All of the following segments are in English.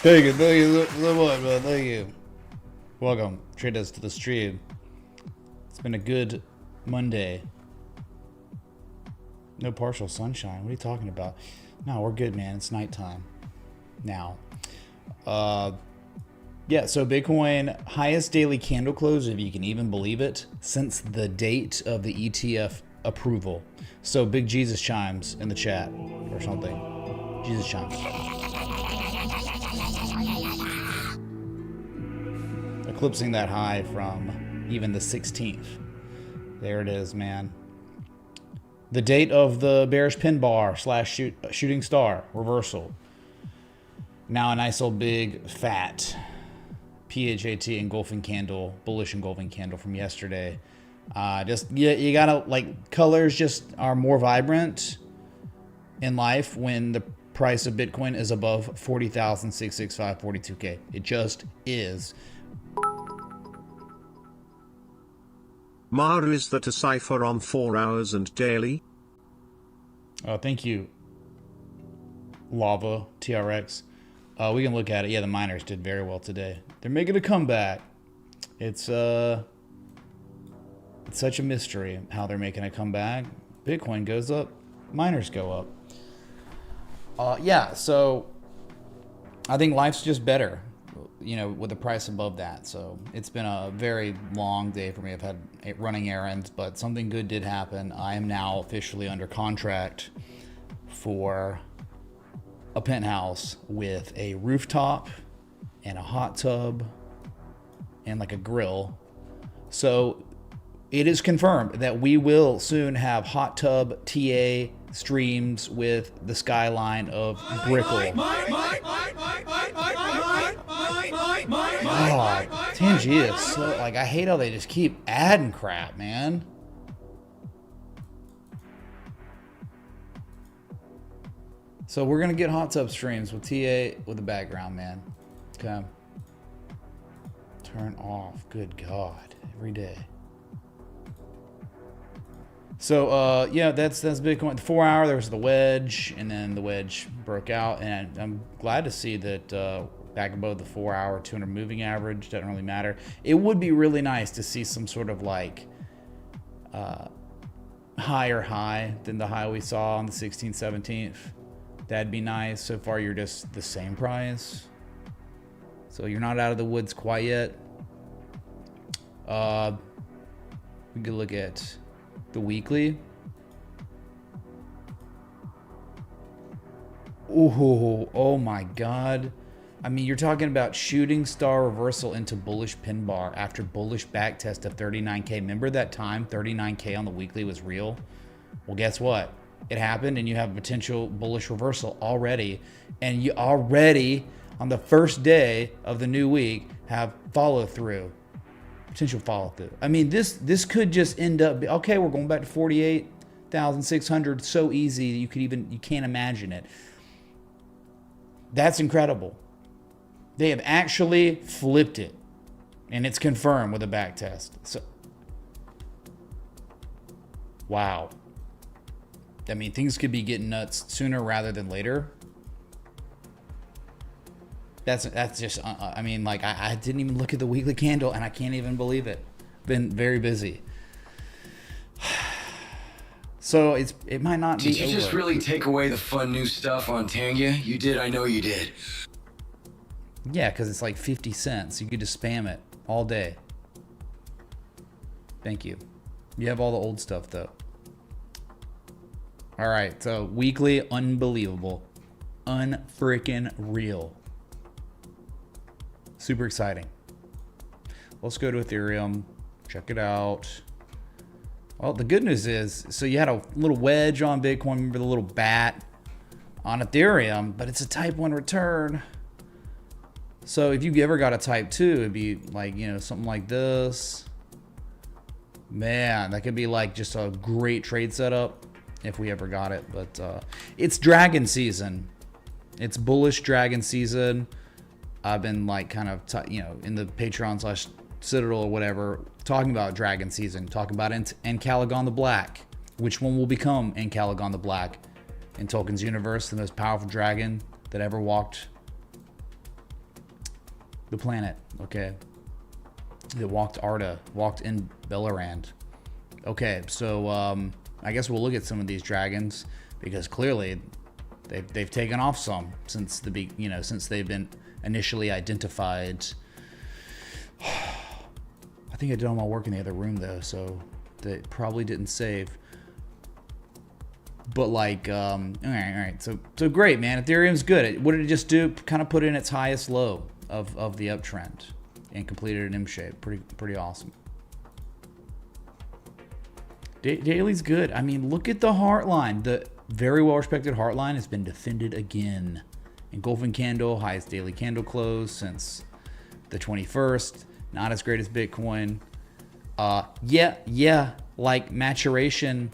Thank you so much, man. Thank you. Welcome, traders, to the stream. It's been a good Monday. No partial sunshine. What are you talking about? No, we're good, man. It's nighttime now. Yeah, so Bitcoin highest daily candle close, if you can even believe it, since the date of the ETF approval. So big Jesus chimes in the chat or something. Jesus chimes. Eclipsing that high from even the 16th. There it is, man. The date of the bearish pin bar slash shooting star reversal. Now a nice old big fat PHAT engulfing candle, bullish engulfing candle from yesterday. You gotta, like, colors just are more vibrant in life when the price of Bitcoin is above 40,665, 42K. It just is. Mara, is that a cipher on 4 hours and daily? Thank you, Lava TRX. We can look at it. Yeah, the miners did very well today. They're making a comeback. It's such a mystery how they're making a comeback. Bitcoin goes up, miners go up. Yeah, so I think life's just better, you know, with the price above that. So it's been a very long day for me. I've had running errands, but something good did happen. I am now officially under contract for a penthouse with a rooftop and a hot tub and like a grill. So it is confirmed that we will soon have hot tub TA streams with the skyline of Brickell. Oh, Tangier is so, like, I hate how they just keep adding crap, man. So we're gonna get hot tub streams with TA with the background, man. Okay. Turn off. Good God. Every day. So yeah, that's Bitcoin. The 4 hour, there was the wedge, and then the wedge broke out, and I'm glad to see that back above the 4 hour 200 moving average. Doesn't really matter. It would be really nice to see some sort of like higher high than the high we saw on the 16th, 17th. That'd be nice. So far, you're just the same price. So you're not out of the woods quite yet. We could look at the weekly. Ooh, oh my God. I mean, you're talking about shooting star reversal into bullish pin bar after bullish back test of 39K. Remember that time 39K on the weekly was real? Well, guess what? It happened, and you have a potential bullish reversal already. And you already, on the first day of the new week, have follow through. Potential follow through. I mean, this could just end up, okay, we're going back to 48,600 so easy you can't imagine it. That's incredible. They have actually flipped it, and it's confirmed with a back test. So, wow. I mean, things could be getting nuts sooner rather than later. That's just, I mean, like, I didn't even look at the weekly candle, and I can't even believe it. Been very busy. So it might not be over. Did you just really take away the fun new stuff on Tangia? You did, I know you did. Yeah, because it's like 50 cents. You could just spam it all day. Thank you. You have all the old stuff, though. All right, so weekly, unbelievable. Unfreaking real. Super exciting. Let's go to Ethereum. Check it out. Well, the good news is, so you had a little wedge on Bitcoin. Remember the little bat on Ethereum, but it's a type 1 return. So if you ever got a type 2, it'd be like, you know, something like this. Man, that could be like just a great trade setup if we ever got it. But it's dragon season. It's bullish dragon season. I've been like kind of, you know, in the Patreon / Citadel or whatever, talking about dragon season, talking about Encalagon the Black. Which one will become Encalagon the Black in Tolkien's universe, the most powerful dragon that ever walked The planet, okay. That walked Arda, walked in Bellerand. Okay, so I guess we'll look at some of these dragons because clearly they've taken off some since since they've been initially identified. I think I did all my work in the other room though, so they probably didn't save. But like, all right. So great, man. Ethereum's good. What did it just do? Kind of put in its highest low of the uptrend and completed an M shape. Pretty awesome. Daily's good. I mean, look at the heartline. The very well respected heartline has been defended again. Engulfing candle, highest daily candle close since the 21st. Not as great as Bitcoin. Yeah. Like maturation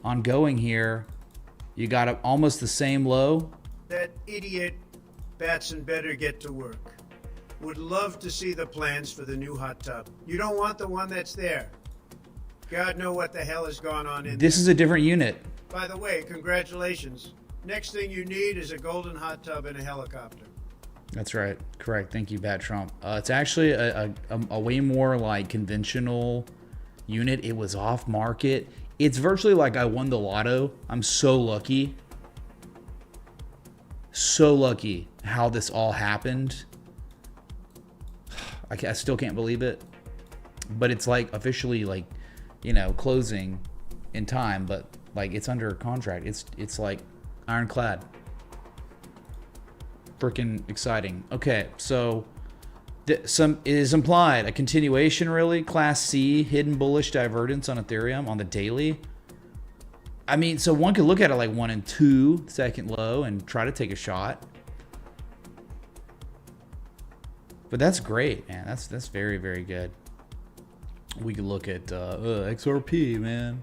ongoing here. You got almost the same low. That idiot Batson better get to work. Would love to see the plans for the new hot tub. You don't want the one that's there. God know what the hell has gone on in This there. is a different unit. By the way, congratulations. Next thing you need is a golden hot tub and a helicopter. That's right. Correct. Thank you, Bat Trump. It's actually a way more like conventional unit. It was off market. It's virtually like I won the lotto. I'm so lucky. So lucky how this all happened. I still can't believe it. But it's like officially like, closing in time, but like it's under contract. It's like ironclad. Freaking exciting. Okay, so it is implied a continuation, really. Class C, hidden bullish divergence on Ethereum on the daily. I mean, so one could look at it like 1 and 2, second low, and try to take a shot. But that's great, man. That's very, very good. We could look at XRP, man.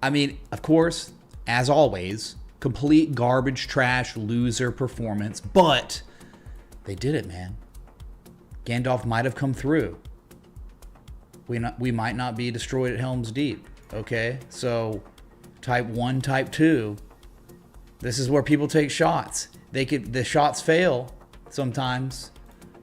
I mean, of course, as always, complete garbage, trash, loser performance, but they did it, man. Gandalf might have come through. We might not be destroyed at Helm's Deep, okay? So type 1, type 2, this is where people take shots. The shots fail sometimes,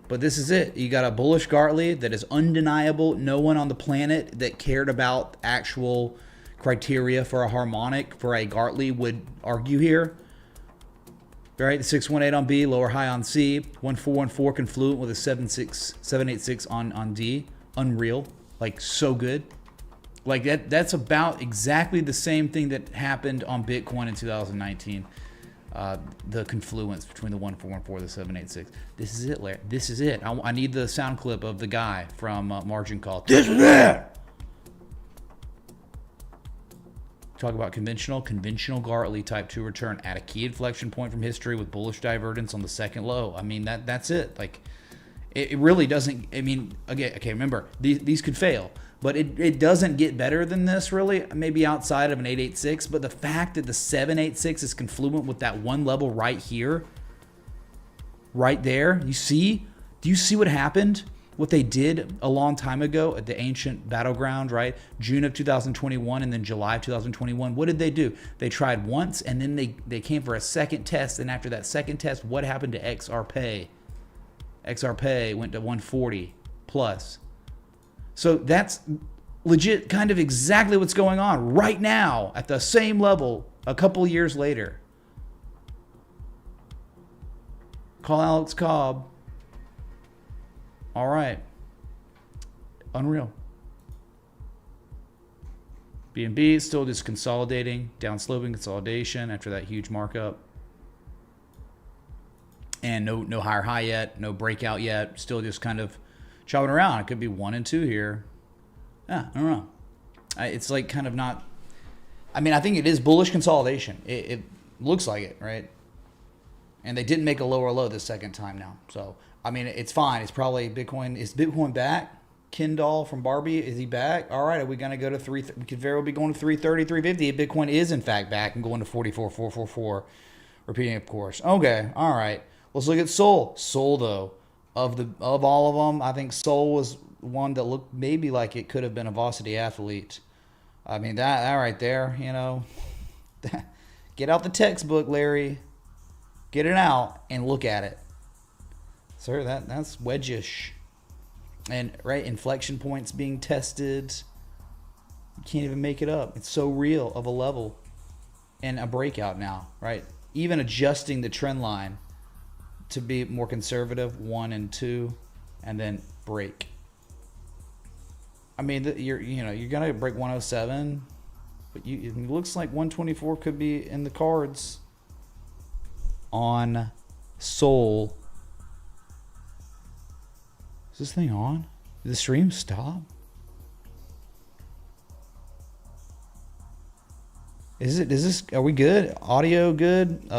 but this is it. You got a bullish Gartley that is undeniable. No one on the planet that cared about actual criteria for a harmonic for a Gartley would argue here. Right, the 618 on B, lower high on C, 1414 confluent with a 786 on D. Unreal, like so good. Like that's about exactly the same thing that happened on Bitcoin in 2019. The confluence between the 1414 and the 786. This is it, Larry. This is it. I need the sound clip of the guy from Margin Call. This is it. Talk about conventional Gartley type 2 return at a key inflection point from history with bullish divergence on the second low. I mean, that's it. Like, it really doesn't. I mean, okay. Remember, these could fail, but it doesn't get better than this, really. Maybe outside of an 886, but the fact that the 786 is confluent with that one level right here, right there. You see? Do you see what happened? What they did a long time ago at the ancient battleground, right? June of 2021 and then July of 2021. What did they do? They tried once and then they came for a second test. And after that second test, what happened to XRP? XRP went to 140 plus. So that's legit kind of exactly what's going on right now at the same level a couple years later. Call Alex Cobb. All right. Unreal. BNB is still just consolidating, down sloping consolidation after that huge markup. And no higher high yet, no breakout yet. Still just kind of chopping around. It could be 1 and 2 here. Yeah, I don't know. It's like kind of not. I mean, I think it is bullish consolidation. It looks like it, right? And they didn't make a lower low this second time now. So, I mean, it's fine. It's probably Bitcoin. Is Bitcoin back? Kindle from Barbie, is he back? All right, are we going to go to 3? We could very well be going to 330, 350. Bitcoin is, in fact, back and going to 44,444. Repeating, of course. Okay, all right. Let's look at Sol. Sol, though, of all of them, I think Sol was one that looked maybe like it could have been a varsity athlete. I mean, that right there, get out the textbook, Larry. Get it out and look at it. Sir, that's wedge-ish. And right, inflection points being tested. You can't even make it up. It's so real of a level. And a breakout now, right? Even adjusting the trend line to be more conservative, 1 and 2, and then break. I mean, you're gonna break 107, but it looks like 124 could be in the cards on Sol. Is this thing on? Did the stream stop? Is this, are we good? Audio good?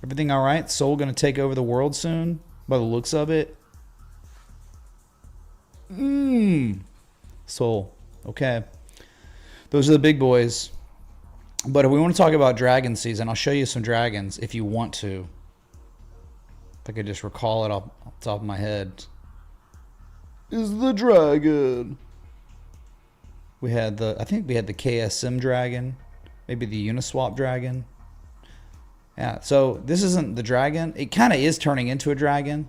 Everything all right? Sol gonna take over the world soon by the looks of it. Sol. Okay. Those are the big boys. But if we want to talk about dragon season, I'll show you some dragons if you want to. If I could just recall it off the top of my head. Is the dragon. I think we had the KSM dragon. Maybe the Uniswap dragon. Yeah, so this isn't the dragon. It kind of is turning into a dragon.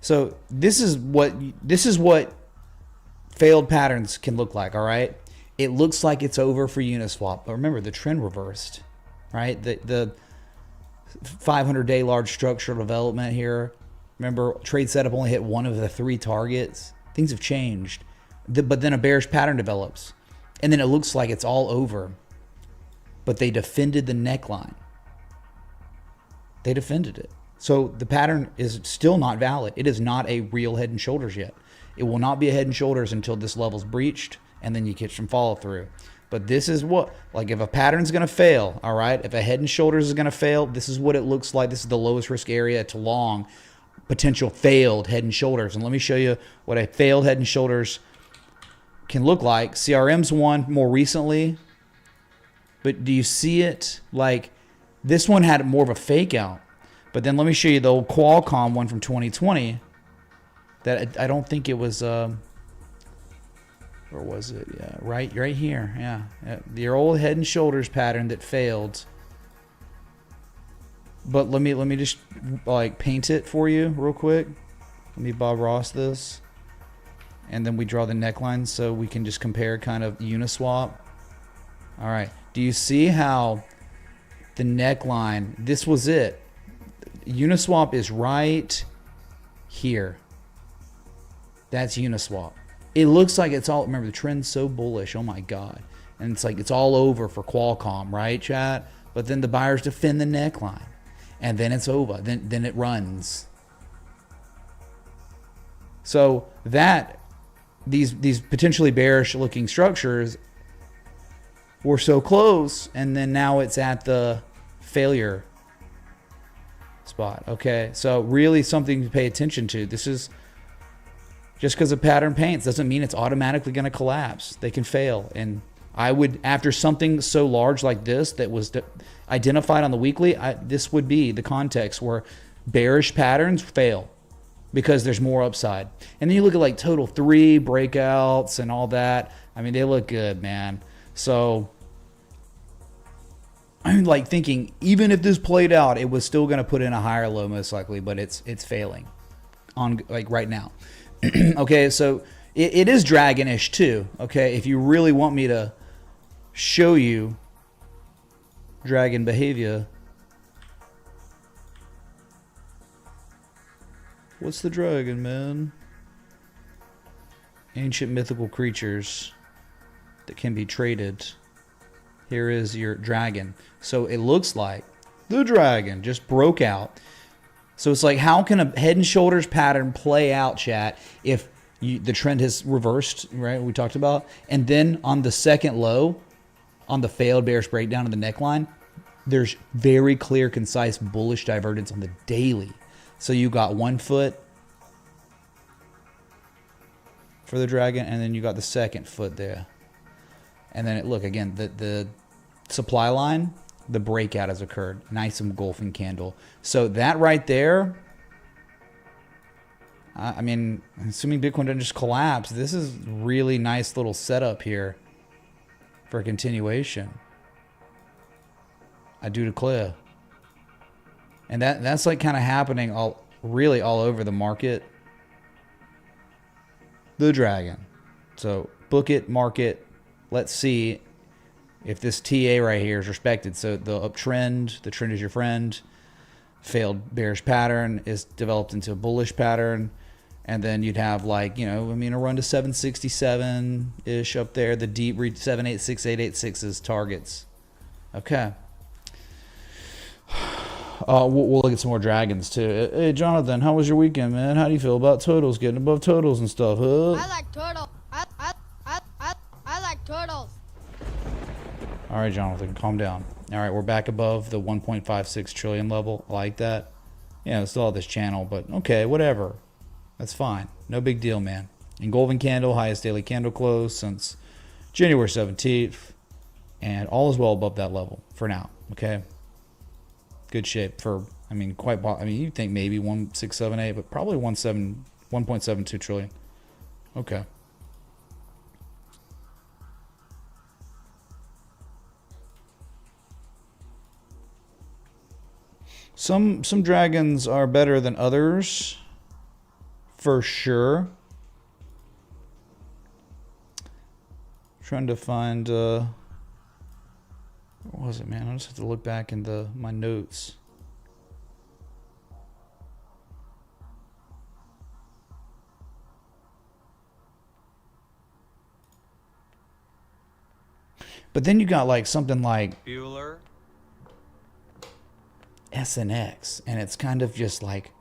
So this is what failed patterns can look like, all right? It looks like it's over for Uniswap. But remember, the trend reversed, right? The 500-day large structural development here. Remember, trade setup only hit one of the 3 targets. Things have changed. But then a bearish pattern develops. And then it looks like it's all over. But they defended the neckline. They defended it. So the pattern is still not valid. It is not a real head and shoulders yet. It will not be a head and shoulders until this level's breached, and then you get some follow through. But this is what, like if a pattern's going to fail, all right, if a head and shoulders is going to fail, this is what it looks like. This is the lowest risk area to long potential failed head and shoulders. And let me show you what a failed head and shoulders can look like. CRM's one more recently. But do you see it? Like this one had more of a fake out. But then let me show you the old Qualcomm one from 2020. That I don't think it was. Where was it? Yeah, right here. Yeah, your old head and shoulders pattern that failed. But let me just like paint it for you real quick. Let me Bob Ross this, and then we draw the neckline so we can just compare kind of Uniswap. All right. Do you see how the neckline? This was it. Uniswap is right here. That's Uniswap. It looks like it's all, remember the trend's so bullish, oh my God. And it's like it's all over for Qualcomm, right, chat? But then the buyers defend the neckline. And then it's over, then it runs. So that, these potentially bearish looking structures were so close, and then now it's at the failure spot, okay? So really something to pay attention to. This is, just because a pattern paints doesn't mean it's automatically going to collapse. They can fail. And I would, after something so large like this that was identified on the weekly, this would be the context where bearish patterns fail because there's more upside. And then you look at like total 3 breakouts and all that. I mean, they look good, man. So I'm like thinking, even if this played out, it was still going to put in a higher low most likely, but it's failing on like right now. Okay, so it is dragonish too. Okay, if you really want me to show you dragon behavior, what's the dragon, man? Ancient mythical creatures that can be traded. Here is your dragon. So it looks like the dragon just broke out. So it's like, how can a head and shoulders pattern play out, chat, if the trend has reversed, right? We talked about. And then on the second low, on the failed bearish breakdown of the neckline, there's very clear, concise, bullish divergence on the daily. So you got 1 foot for the dragon, and then you got the second foot there. And then look, again, the supply line, the breakout has occurred. Nice engulfing candle. So that right there, I mean, assuming Bitcoin doesn't just collapse, this is really nice little setup here for a continuation. I do declare. And that's like kind of happening all really all over the market. The dragon. So book it, mark it. Let's see if this TA right here is respected. So the uptrend, the trend is your friend. Failed bearish pattern is developed into a bullish pattern. And then you'd have like, you know, I mean, a run to 767-ish up there. The deep read 786, 886 is targets. Okay. We'll look at some more dragons too. Hey, Jonathan, how was your weekend, man? How do you feel about totals, getting above totals and stuff, huh? I like turtles. I like turtles. All right, Jonathan, calm down. All right, we're back above the 1.56 trillion level. I like that. Yeah, it's still all this channel, but okay, whatever. That's fine. No big deal, man. Engulfing candle, highest daily candle close since January 17th. And all is well above that level for now, okay? Good shape for, I mean, you'd think maybe 1.678, but probably 1.72 trillion. Okay. Some dragons are better than others, for sure. Trying to find what was it, man? I just have to look back in my notes. But then you got like something like Bueller. SNX, and it's kind of just like,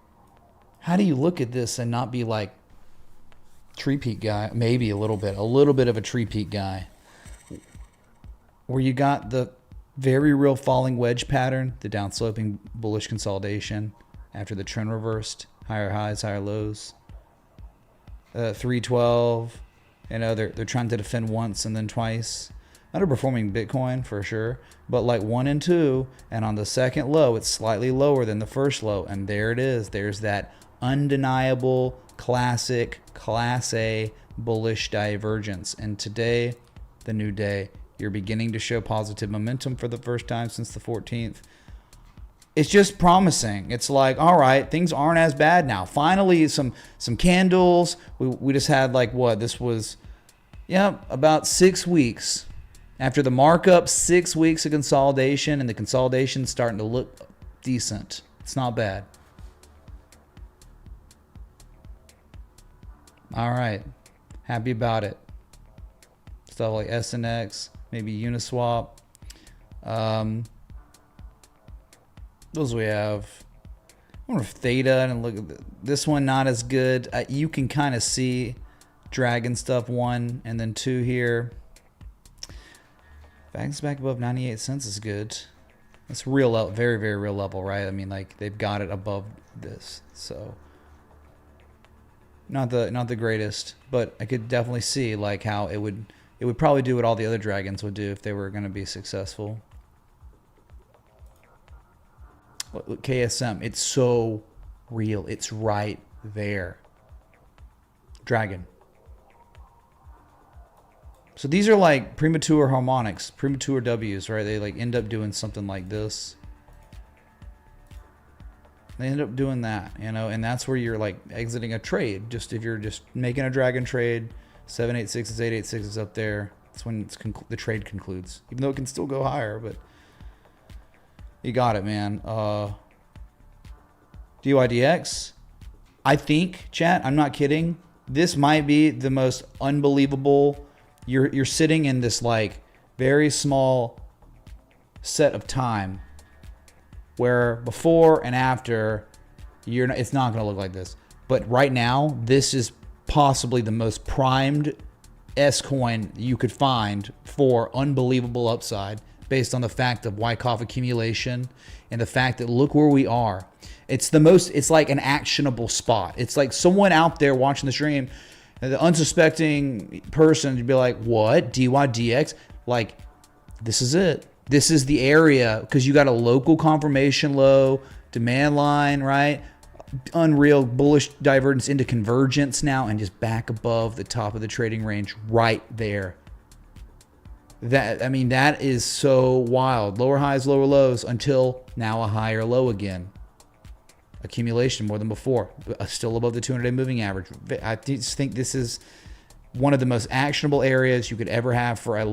how do you look at this and not be like tree peak guy? Maybe a little bit of a tree peak guy, where you got the very real falling wedge pattern, the downsloping bullish consolidation after the trend reversed, higher highs, higher lows. 312, you know, they're trying to defend once and then twice. Underperforming Bitcoin for sure, but like 1 and 2, and on the second low, it's slightly lower than the first low, and there it is. There's that undeniable classic Class A bullish divergence. And today, the new day, you're beginning to show positive momentum for the first time since the 14th. It's just promising. It's like, all right, things aren't as bad now. Finally, some candles. We just had like what? This was, about 6 weeks. After the markup, 6 weeks of consolidation, and the consolidation's starting to look decent. It's not bad. All right. Happy about it. Stuff like SNX, maybe Uniswap. Those we have. I wonder if Theta, and look at this one, not as good. You can kind of see Dragon stuff 1 and then 2 here. Facts back above 98 cents is good. That's real level, very, very real level, right? I mean, like they've got it above this, so not the greatest, but I could definitely see like how it would probably do what all the other dragons would do if they were going to be successful. Look, KSM, it's so real. It's right there. Dragon. So these are like premature harmonics, premature W's, right? They like end up doing something like this. They end up doing that, you know, and that's where you're like exiting a trade. Just if you're just making a dragon trade, 786 is 886 is up there. That's when the trade concludes, even though it can still go higher. But you got it, man. DYDX, I think, chat, I'm not kidding. This might be the most unbelievable. You're sitting in this like very small set of time where before and after it's not going to look like this. But right now, this is possibly the most primed S coin you could find for unbelievable upside based on the fact of Wyckoff accumulation and the fact that look where we are. It's like an actionable spot. It's like someone out there watching the stream, the unsuspecting person would be like, what? DYDX? Like, this is it. This is the area because you got a local confirmation low, demand line, right? Unreal bullish divergence into convergence now and just back above the top of the trading range right there. That is so wild. Lower highs, lower lows until now a higher low again. accumulation more than before, still above the 200-day moving average. I just think this is one of the most actionable areas you could ever have for a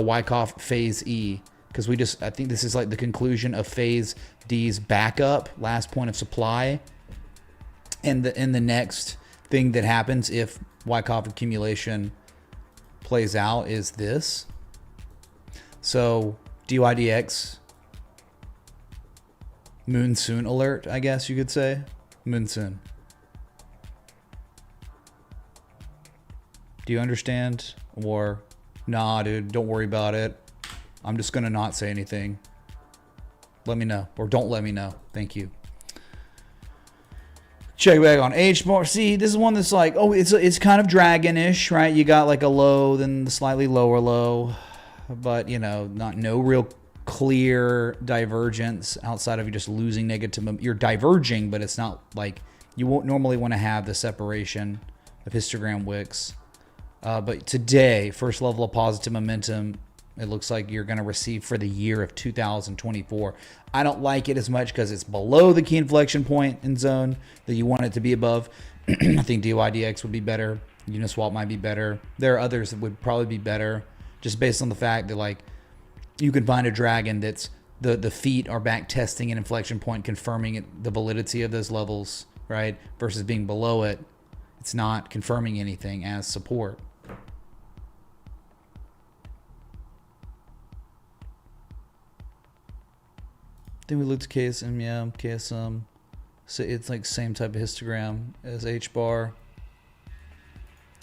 Wyckoff phase E, because I think this is like the conclusion of phase D's backup, last point of supply, and the next thing that happens if Wyckoff accumulation plays out is this. So DYDX monsoon alert, I guess you could say. Monsoon. Do you understand? Or, nah, dude, don't worry about it. I'm just gonna not say anything. Let me know, or don't let me know. Thank you. Check back on HBAR. See, this is one that's like, oh, it's kind of dragon-ish, right? You got like a low, then the slightly lower low, but no real clear divergence outside of you just losing negative. You're diverging, but it's not like you won't normally want to have the separation of histogram wicks. But today, first level of positive momentum, it looks like you're going to receive for the year of 2024. I don't like it as much because it's below the key inflection point in zone that you want it to be above. I think DYDX would be better. Uniswap might be better. There are others that would probably be better, just based on the fact that like you can find a dragon that's the feet are back testing an inflection point, confirming the validity of those levels, right? Versus being below it, it's not confirming anything as support. Then we looked at KSM, yeah, KSM. So it's like same type of histogram as HBAR.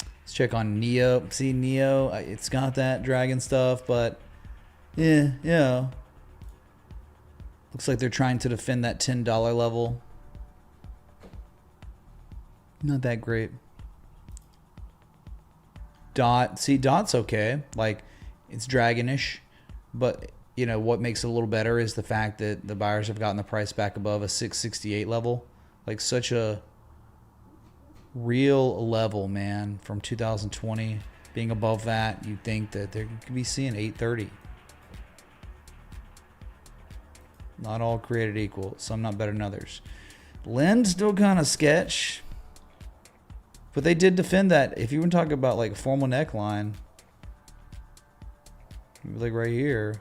Let's check on Neo. See, Neo, it's got that dragon stuff, but yeah. Looks like they're trying to defend that $10 level. Not that great. Dot's okay. Like, it's dragonish, but what makes it a little better is the fact that the buyers have gotten the price back above a 668 level. Like, such a real level, man, from 2020. Being above that, you'd think that they could be seeing 830. Not all created equal. Some not better than others. Lend still kind of sketch. But they did defend that. If you want to talk about like a formal neckline, like right here,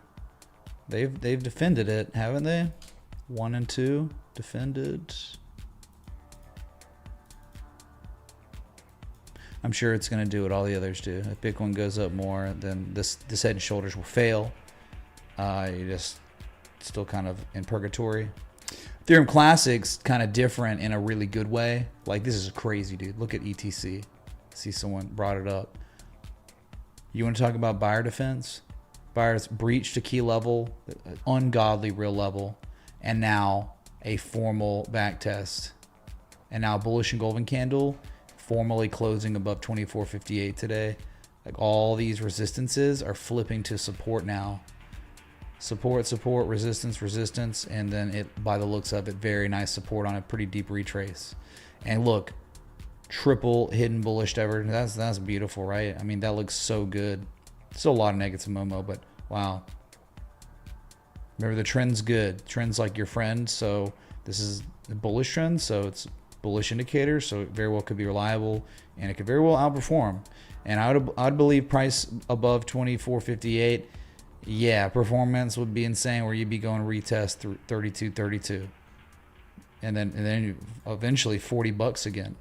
they've defended it, haven't they? 1 and 2 defended. I'm sure it's going to do what all the others do. If Bitcoin goes up more, then this head and shoulders will fail. You just still kind of in purgatory. Ethereum Classic's kind of different in a really good way. Like, this is crazy, dude. Look at ETC. See, someone brought it up. You want to talk about buyer defense? Buyers breached a key level, ungodly real level, and now a formal back test. And now bullish and golden candle, formally closing above 24.58 today. Like, all these resistances are flipping to support now. Support, resistance, and then it, by the looks of it, very nice support on a pretty deep retrace. And look, triple hidden bullish divergence. That's beautiful, right? I mean, that looks so good. Still a lot of negative Momo, but wow. Remember, the trend's good. Trend's like your friend, so this is a bullish trend, so it's bullish indicator, so it very well could be reliable, and it could very well outperform. And I'd believe price above 24.58. Yeah, performance would be insane, where you'd be going retest through 32.32, and then eventually $40 again.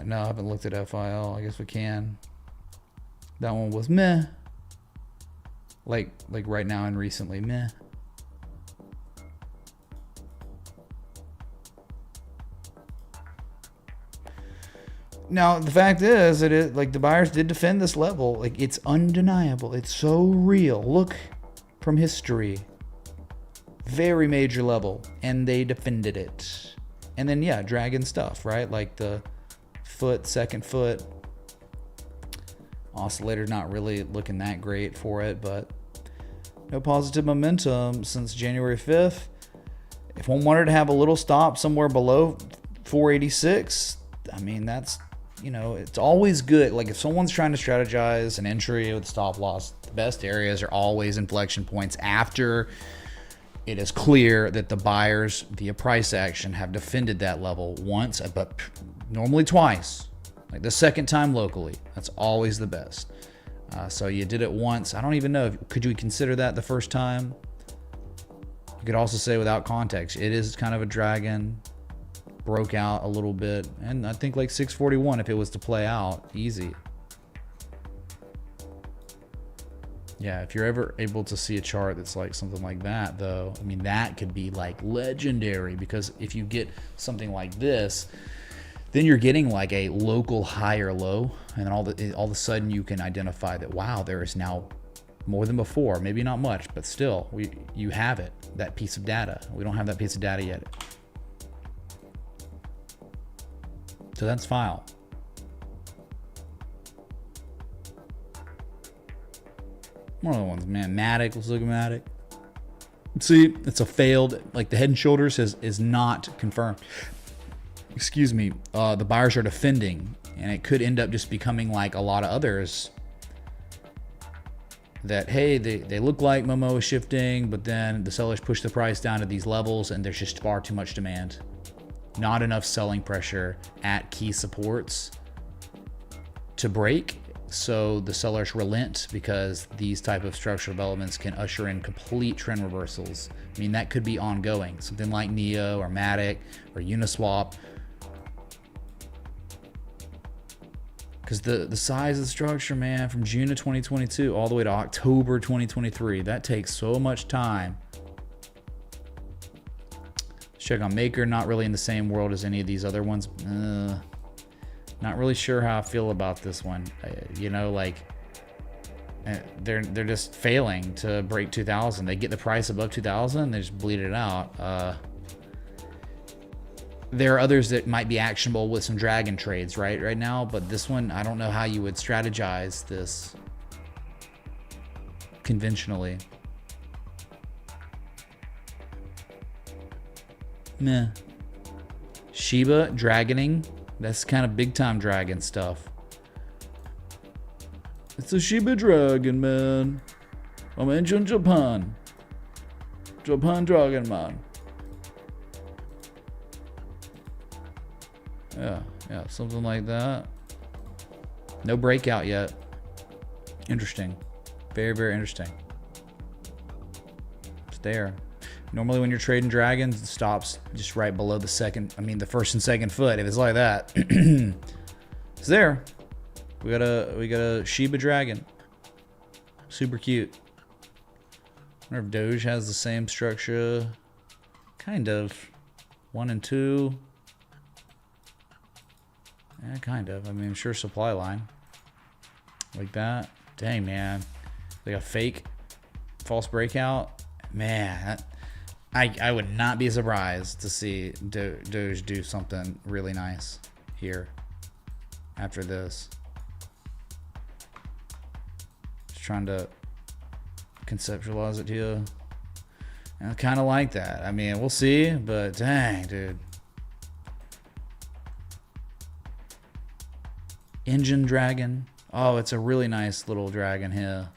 No, I haven't looked at FIL. I guess we can. That one was meh. Like right now and recently, meh. Now, the fact is that the buyers did defend this level. Like, it's undeniable. It's so real. Look from history. Very major level. And they defended it. And then, yeah, dragon stuff, right? Like the foot, second foot. Oscillator's not really looking that great for it, but no positive momentum since January 5th. If one wanted to have a little stop somewhere below 486, I mean, that's you know, it's always good. Like if someone's trying to strategize an entry with stop loss, the best areas are always inflection points after it is clear that the buyers via price action have defended that level once, but normally twice. Like the second time locally, that's always the best. So you did it once. I don't even know. Could you consider that the first time? You could also say without context, it is kind of a dragon. Broke out a little bit. And I think like 641, if it was to play out, easy. Yeah, if you're ever able to see a chart that's like something like that, though, I mean, that could be like legendary, because if you get something like this, then you're getting like a local high or low, and then all of a sudden you can identify that, wow, there is now more than before. Maybe not much, but still, you have it, that piece of data. We don't have that piece of data yet. So that's file. One of the ones, man. Matic, let's look at Matic. See, it's a failed, like the Head and Shoulders is not confirmed. Excuse me. The buyers are defending, and it could end up just becoming like a lot of others that, hey, they look like Momo is shifting, but then the sellers push the price down to these levels, and there's just far too much demand. Not enough selling pressure at key supports to break. So the sellers relent, because these type of structural developments can usher in complete trend reversals. I mean, that could be ongoing. Something like Neo or Matic or Uniswap. Because the size of the structure, man, from June of 2022 all the way to October 2023, that takes so much time. Let's check on Maker. Not really in the same world as any of these other ones. Not really sure how I feel about this one. You know, like they're just failing to break 2,000. They get the price above 2,000, they just bleed it out. There are others that might be actionable with some dragon trades right now, but this one, I don't know how you would strategize this conventionally. Meh. Shiba dragoning. That's kind of big time dragon stuff. It's a Shiba dragon, man. I'm in Japan. Japan dragon, man. Yeah, something like that. No breakout yet. Interesting. Very, very interesting. It's there. Normally when you're trading dragons, it stops just right below the first and second foot. If it's like that, it's there. We got a Shiba dragon. Super cute. I wonder if Doge has the same structure. Kind of. 1 and 2. Yeah, kind of. I mean, I'm sure supply line. Like that. Dang, man. Like a fake false breakout. Man, I would not be surprised to see Doge do something really nice here after this. Just trying to conceptualize it to you. And I kind of like that. I mean, we'll see, but dang, dude. Engine dragon. Oh, it's a really nice little dragon here.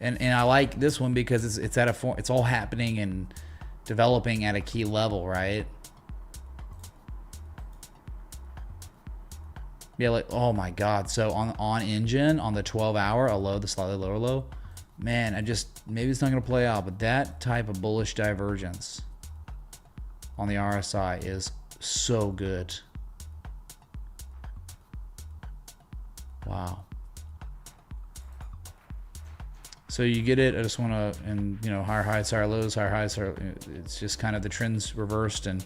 And I like this one because it's all happening and developing at a key level, right? Yeah, like, oh my god. So on engine, on the 12-hour, a low, the slightly lower low, man, maybe it's not gonna play out, but that type of bullish divergence on the RSI is so good. Wow. So you get it. I just want to, and you know, higher highs, higher lows, higher highs, it's just kind of the trends reversed, and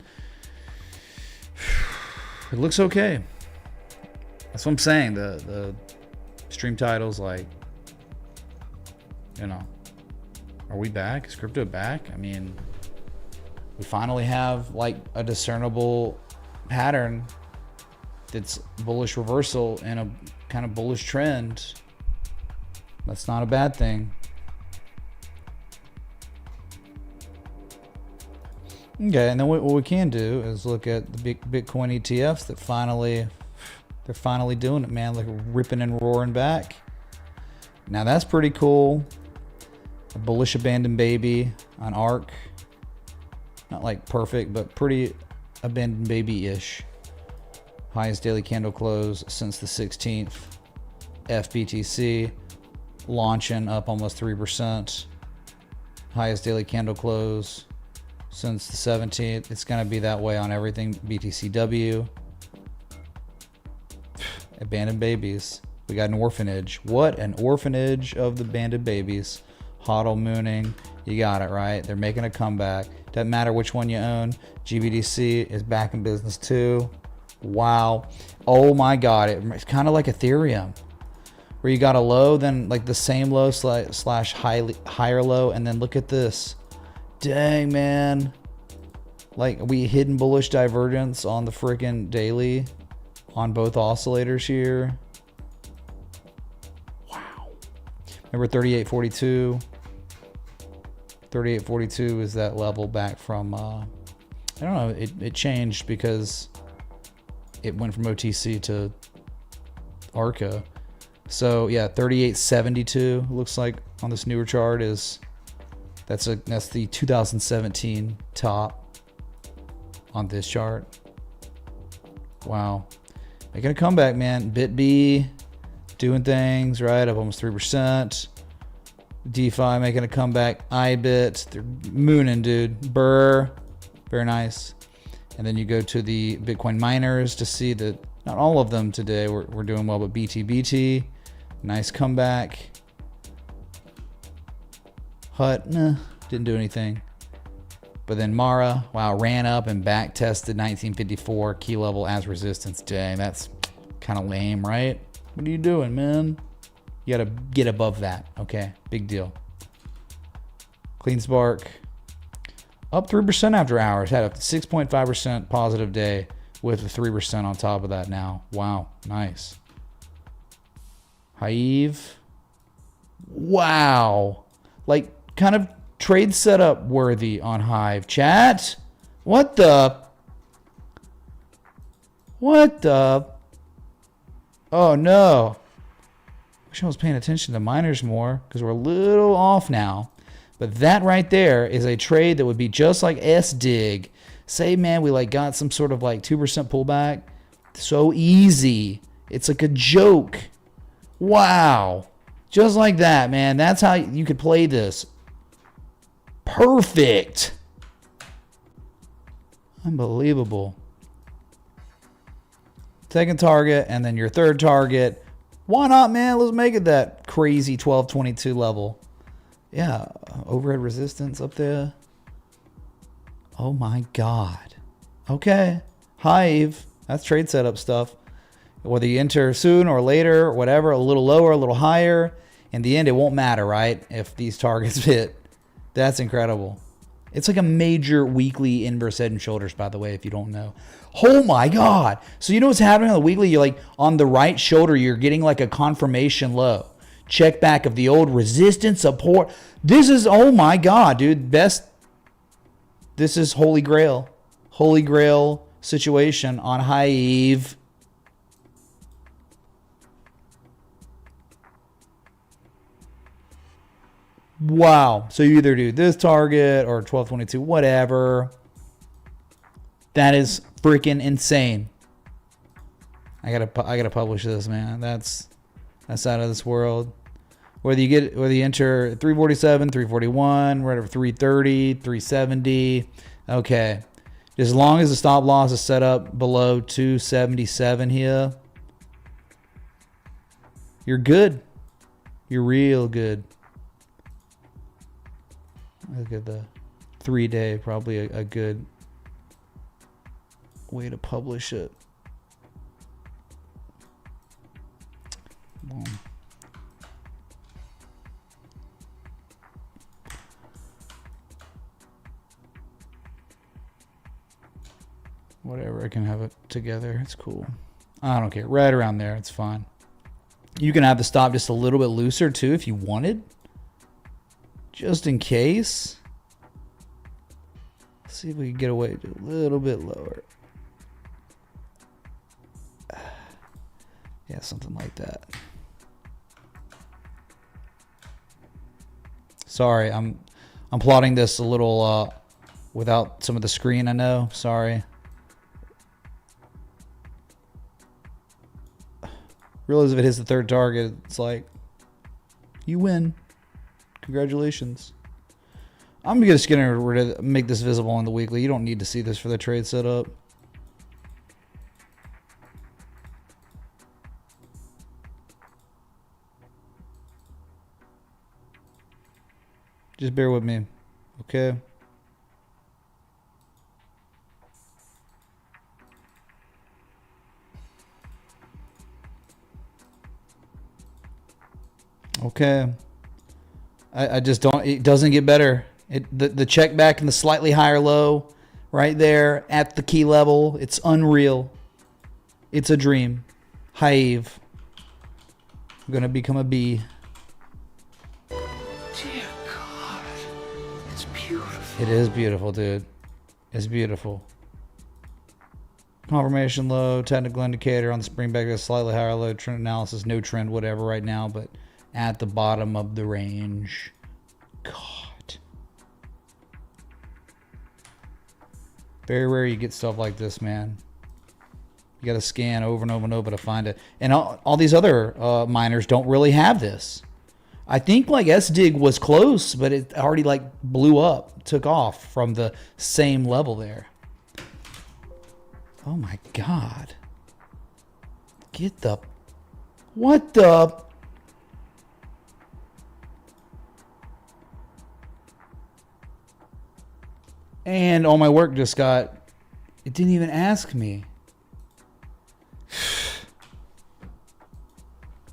it looks okay. That's what I'm saying. The stream titles, like, you know, are we back? Is crypto back? I mean, we finally have like a discernible pattern that's bullish reversal and a kind of bullish trend. That's not a bad thing. Okay, and then what we can do is look at the big Bitcoin ETFs that finally, They're finally doing it, man. Like ripping and roaring back. Now that's pretty cool. A bullish abandoned baby on ARC. Not like perfect, but pretty abandoned baby-ish. Highest daily candle close since the 16th. FBTC launching up almost 3%. Highest daily candle close since the 17th. It's going to be that way on everything. BTCW. Abandoned babies. We got an orphanage. What an orphanage of the abandoned babies. Hodl mooning. You got it, right? They're making a comeback. Doesn't matter which one you own. GBDC is back in business too. Wow. Oh my God. It's kind of like Ethereum, where you got a low, then like the same low slash higher low. And then look at this. Dang, man. Like we hidden bullish divergence on the freaking daily on both oscillators here. Wow. Remember 3842? 3842 is that level back from, I don't know, it changed because it went from OTC to ARCA. So yeah, 3872 looks like on this newer chart is, that's the 2017 top on this chart. Wow. Making a comeback, man. BitB doing things, right? Up almost 3%. DeFi making a comeback. iBit, they're mooning, dude. Burr, very nice. And then you go to the Bitcoin miners to see that not all of them today we're doing well, but BTBT, nice comeback. Hut, nah, didn't do anything. But then Mara, wow, ran up and back tested 1954 key level as resistance. Dang, that's kind of lame, right? What are you doing, man? You gotta get above that. Okay, big deal. CleanSpark up 3% after hours. Had a 6.5% positive day with a 3% on top of that now. Wow, nice. Hive. Wow. Like kind of trade setup worthy on Hive. Chat. What the? Oh no. Wish I was paying attention to miners more because we're a little off now. But that right there is a trade that would be just like SDIG. Say, man, we like got some sort of like 2% pullback. So easy. It's like a joke. Wow. Just like that, man. That's how you could play this. Perfect. Unbelievable. Second target and then your third target. Why not, man? Let's make it that crazy 1222 level. Yeah, overhead resistance up there. Oh my God. Okay. Hive. That's trade setup stuff. Whether you enter soon or later or whatever, a little lower, a little higher. In the end, it won't matter, right? If these targets hit. That's incredible. It's like a major weekly inverse head and shoulders, by the way, if you don't know. Oh my God. So you know what's happening on the weekly? You're like on the right shoulder, you're getting like a confirmation low. Check back of the old resistance support. This is, oh my God, dude. Best. This is Holy Grail. Holy Grail situation on Hive. Wow. So you either do this target or 1222, whatever. That is freaking insane. I gotta publish this, man. That's out of this world. Whether you enter 347, 341, whatever, 330, 370. Okay. As long as the stop loss is set up below 277 here, you're good. You're real good. Look at the 3-day, probably a good way to publish it. Boom. Whatever, I can have it together. It's cool. I don't care. Right around there, it's fine. You can have the stop just a little bit looser too if you wanted. Just in case. Let's see if we can get away to a little bit lower. Yeah, something like that. Sorry, I'm plotting this a little without some of the screen, I know. Sorry. Realize if it hits the third target, it's like, you win. Congratulations. I'm just going to make this visible on the weekly. You don't need to see this for the trade setup. Just bear with me, okay? Okay. I just don't, it doesn't get better. The check back and the slightly higher low right there at the key level, it's unreal. It's a dream. Hive. I'm going to become a bee. Dear God, it's beautiful. It is beautiful, dude. It's beautiful. Confirmation low, technical indicator on the spring back, a slightly higher low, trend analysis, no trend, whatever right now, but at the bottom of the range. God. Very rare you get stuff like this, man. You got to scan over and over and over to find it. And all these other miners don't really have this. I think like SDIG was close, but it already like blew up, took off from the same level there. Oh my God. Get the... What the... And all my work just got... It didn't even ask me.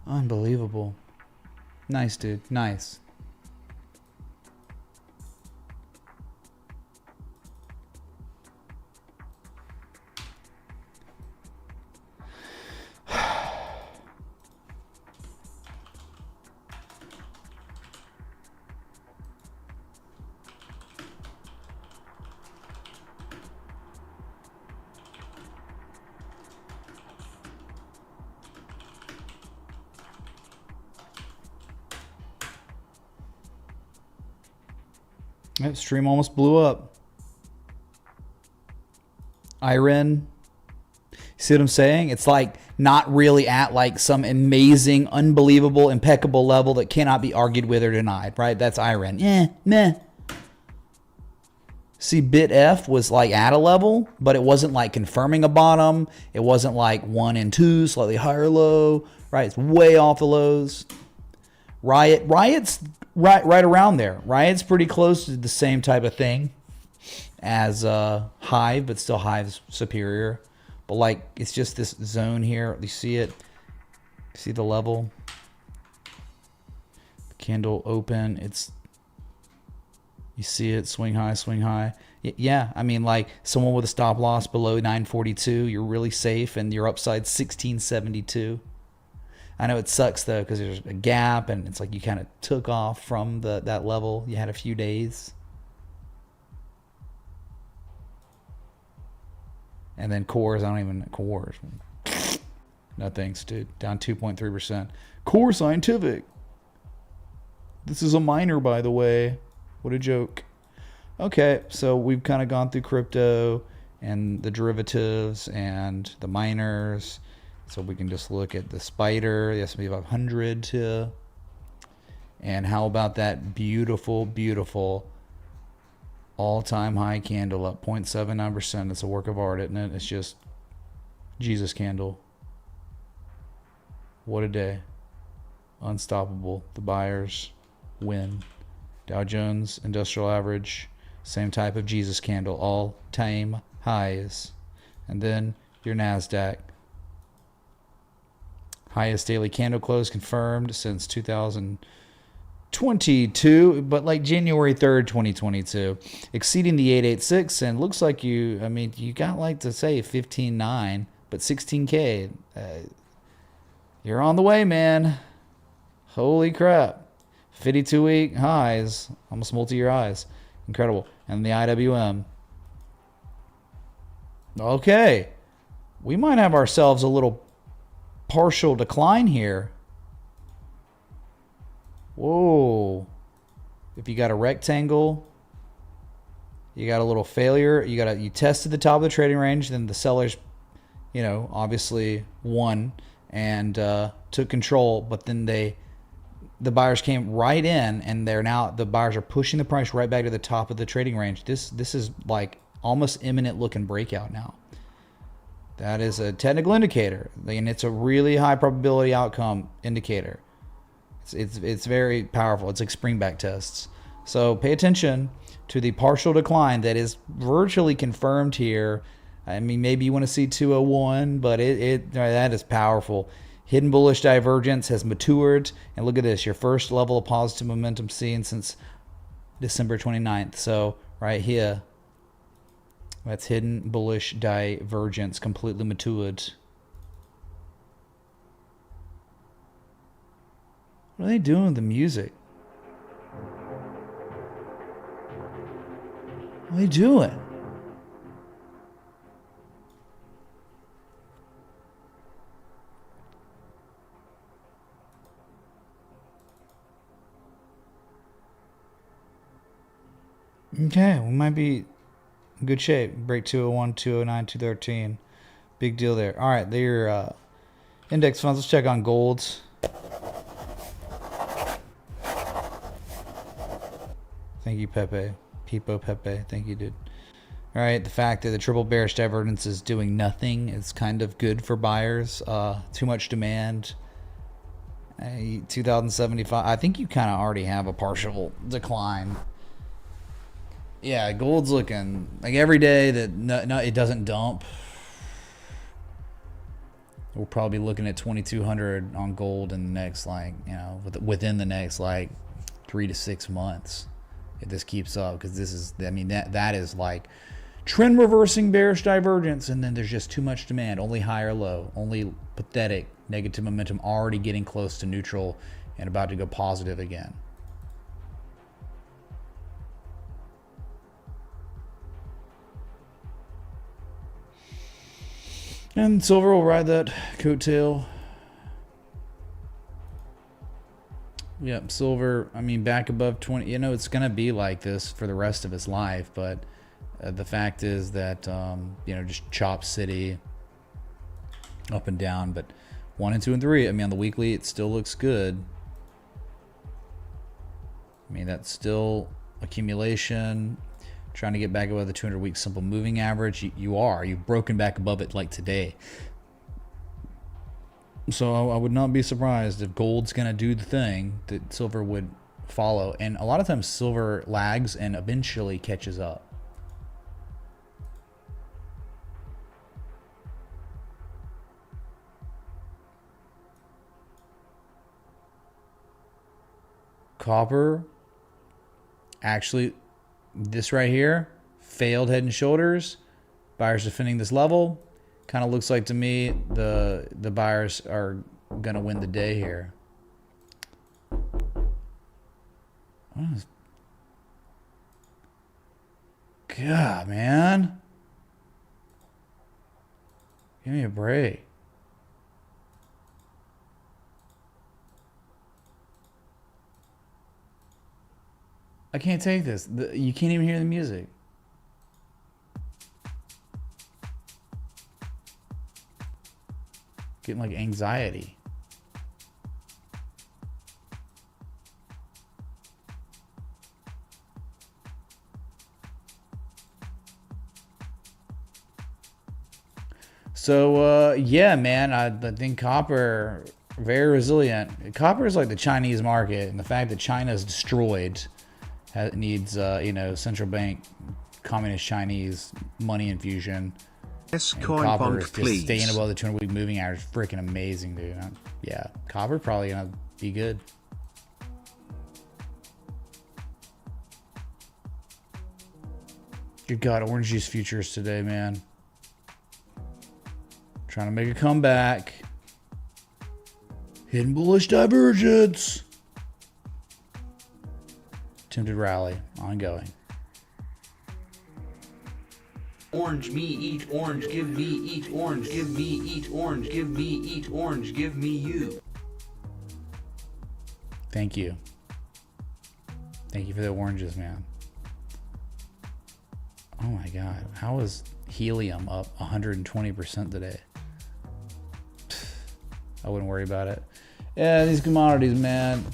Unbelievable. Nice, dude. Nice. That stream almost blew up. Iron. See what I'm saying? It's like not really at like some amazing, unbelievable, impeccable level that cannot be argued with or denied, right? That's Iron. Meh. See, BitF was like at a level, but it wasn't like confirming a bottom. It wasn't like 1 and 2, slightly higher low, right? It's way off the lows. Riot's right around there. Riot's pretty close to the same type of thing as Hive, but still Hive's superior. But like it's just this zone here. You see it? See the level? The candle open. You see it, swing high, swing high. Yeah, I mean like someone with a stop loss below 942, you're really safe, and your upside 1672. I know it sucks though because there's a gap and it's like you kind of took off from that level. You had a few days. And then cores, cores. No thanks, dude. Down 2.3%. Core Scientific. This is a miner, by the way. What a joke. Okay, so we've kind of gone through crypto and the derivatives and the miners. So we can just look at the spider, the S&P 500 too. And how about that beautiful, beautiful all-time high candle up 0.79%. It's a work of art, isn't it? It's just Jesus candle. What a day. Unstoppable. The buyers win. Dow Jones Industrial Average, same type of Jesus candle, all-time highs. And then your NASDAQ. Highest daily candle close confirmed since 2022, but like January 3rd, 2022, exceeding the 886, and looks like you got like to say 15.9, but 16K. You're on the way, man. Holy crap. 52-week highs, almost multi-year highs. Incredible. And the IWM. Okay. We might have ourselves a little partial decline here. Whoa. If you got a rectangle, you got a little failure, you tested the top of the trading range, then the sellers, you know, obviously won and took control, but then the buyers came right in, and the buyers are pushing the price right back to the top of the trading range. This is like almost imminent looking breakout now. That is a technical indicator, and it's a really high probability outcome indicator. It's very powerful. It's like springback tests. So pay attention to the partial decline that is virtually confirmed here. I mean, maybe you want to see 201, but that is powerful. Hidden bullish divergence has matured, and look at this, your first level of positive momentum seen since December 29th. So right here, that's hidden bullish divergence completely matured. What are they doing with the music? What are they doing? Okay, we might be in good shape. Break 201, 209, 213. Big deal there. All right, they're index funds. Let's check on golds. Thank you, Pepe. Pepo Pepe. Thank you, dude. All right, the fact that the triple bearish divergence is doing nothing is kind of good for buyers. Too much demand. 2075. I think you kind of already have a partial decline. Yeah, gold's looking like every day that no, it doesn't dump. We'll probably be looking at 2,200 on gold in the next, like, you know, within the next like 3 to 6 months, if this keeps up, because this is, I mean, that is like trend reversing bearish divergence, and then there's just too much demand, only high or low, only pathetic negative momentum, already getting close to neutral and about to go positive again. And silver will ride that coattail. Yep, silver, I mean, back above 20. You know, it's going to be like this for the rest of its life. But the fact is that, you know, just chop city up and down. But 1 and 2 and 3, I mean, on the weekly, it still looks good. I mean, that's still accumulation. Trying to get back above the 200-week simple moving average. You've broken back above it like today. So I would not be surprised if gold's going to do the thing that silver would follow. And a lot of times silver lags and eventually catches up. Copper, actually, this right here, failed head and shoulders. Buyers defending this level. Kind of looks like to me the buyers are gonna win the day here. God, man, give me a break. I can't take this. You can't even hear the music. Getting like anxiety. So yeah, man, I think copper very resilient. Copper is like the Chinese market, and the fact that China is destroyed needs you know, central bank communist Chinese money infusion. Yes, And coin copper punk, is just please. staying above the 200-week moving average. Freaking amazing, dude. Yeah, copper probably gonna be good. Good God, orange juice futures today, man. Trying to make a comeback. Hidden bullish divergence. Attempted rally ongoing. orange, me eat orange, give me eat orange, give me eat orange, give me eat orange, give me you. Thank you. Thank you for the oranges, man. Oh my God. How is helium up 120% today? I wouldn't worry about it. Yeah, these commodities, man.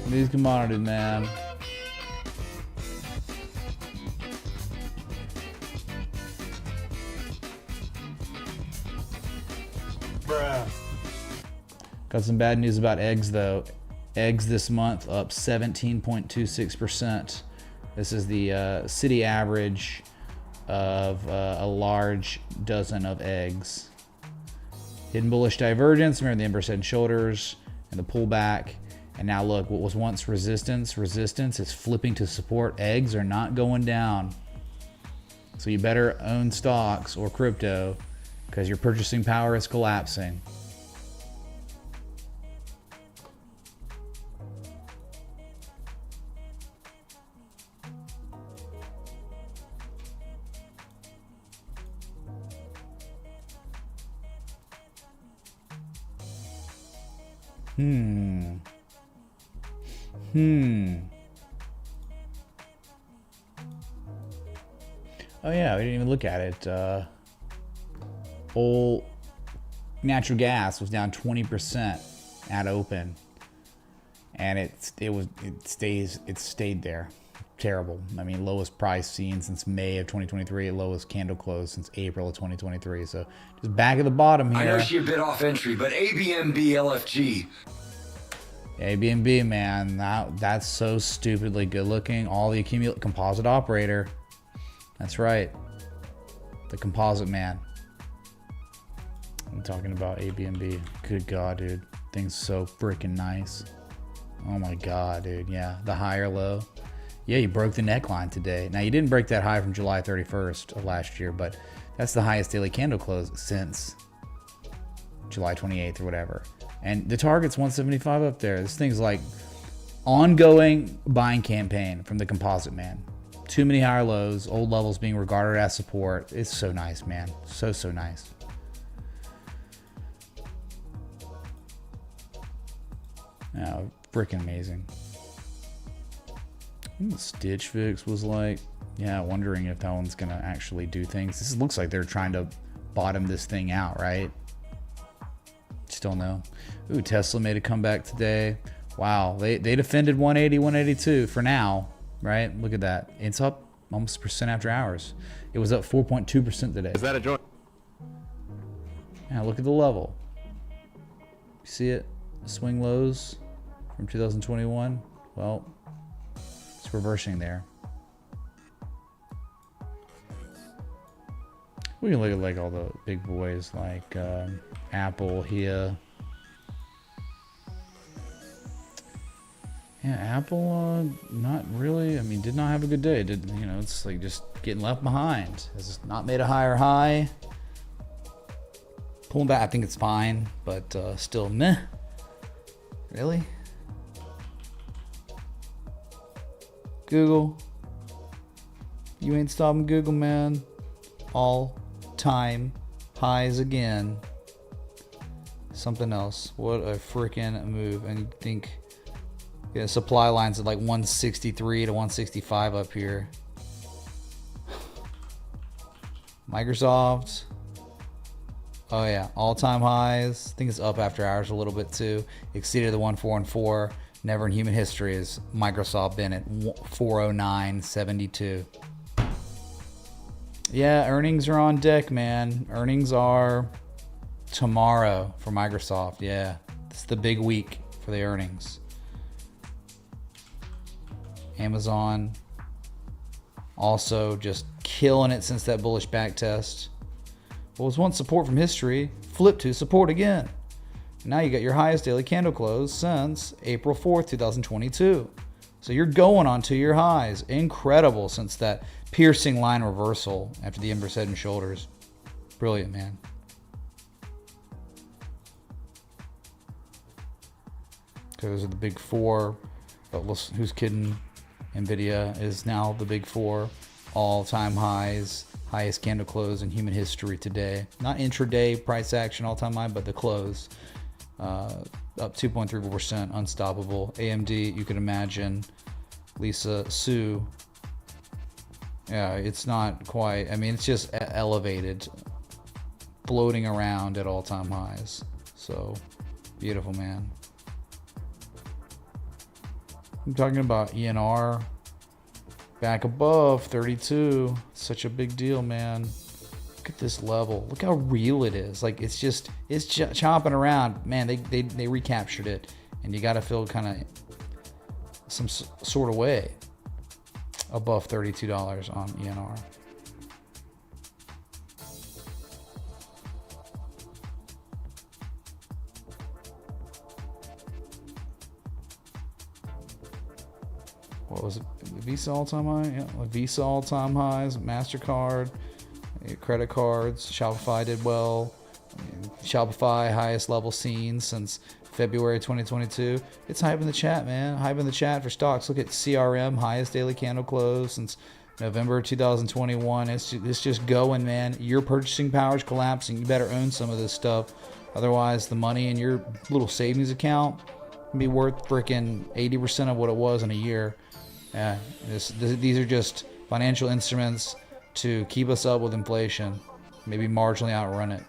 These commodities, man. Bruh. Got some bad news about eggs, though. Eggs this month up 17.26%. This is the city average of a large dozen of eggs. Hidden bullish divergence. Remember the inverse head and shoulders and the pullback. And now look, what was once resistance is flipping to support. Eggs are not going down. So you better own stocks or crypto because your purchasing power is collapsing. Oh yeah, we didn't even look at it. Whole natural gas was down 20% at open, and it stayed there. Terrible. I mean, lowest price seen since May of 2023, lowest candle close since April of 2023. So just back at the bottom here. I know she a bit off entry, but ABNB LFG. ABNB, man, that's so stupidly good looking. All the composite operator. That's right. The composite man. I'm talking about ABNB. Good God, dude. Thing's so freaking nice. Oh my God, dude. Yeah, the higher low. Yeah, you broke the neckline today. Now, you didn't break that high from July 31st of last year, but that's the highest daily candle close since July 28th or whatever. And the target's 175 up there. This thing's like ongoing buying campaign from the composite man. Too many higher lows, old levels being regarded as support. It's so nice, man. So nice. Oh, freaking amazing. The Stitch Fix was like, yeah, wondering if that one's gonna actually do things. This looks like they're trying to bottom this thing out, right? Still no. Ooh, Tesla made a comeback today. Wow, they defended 180, 182 for now, right? Look at that. It's up almost a percent after hours. It was up 4.2% today. Is that a joint? Yeah, look at the level. You see it? Swing lows from 2021. Well, it's reversing there. We can look at like all the big boys like Apple here. Yeah, Apple not really. I mean, did not have a good day. Did, you know, it's like just getting left behind. Has not made a higher high. Pulling back, I think it's fine, but still meh. Really? Google. You ain't stopping Google, man. All time highs again. Something else. What a freaking move. And you think, yeah, supply lines at like 163 to 165 up here. Microsoft. Oh yeah, all-time highs. I think it's up after hours a little bit too. Exceeded the 1,414. Never in human history has Microsoft been at 409.72. Yeah, earnings are on deck, man. Earnings are tomorrow for Microsoft. Yeah, it's the big week for the earnings. Amazon also just killing it since that bullish back test. What was once support from history flipped to support again. Now you got your highest daily candle close since April 4th, 2022. So you're going on 2-year highs. Incredible since that piercing line reversal after the inverse head and shoulders. Brilliant, man. Okay, those are the big four. But who's kidding? Nvidia is now the big four. all-time highs, highest candle close in human history today. Not intraday price action all-time high, but the close. Up 2.34%, unstoppable. AMD, you can imagine. Lisa Su. Yeah, it's not quite. I mean, it's just elevated, floating around at all-time highs. So beautiful, man. I'm talking about ENR back above 32. Such a big deal, man. Look at this level. Look how real it is. Like, it's chopping around. Man, they recaptured it, and you got to feel kind of some sort of way above $32 on ENR. What was it? Visa all-time high? Yeah, Visa all-time highs, MasterCard, credit cards. Shopify did well. Shopify highest level seen since February 2022. It's hype in the chat, man. Hype in the chat for stocks. Look at CRM, highest daily candle close since November 2021. It's just going, man. Your purchasing power is collapsing. You better own some of this stuff. Otherwise, the money in your little savings account can be worth freaking 80% of what it was in a year. Yeah, these are just financial instruments to keep us up with inflation. Maybe marginally outrun it.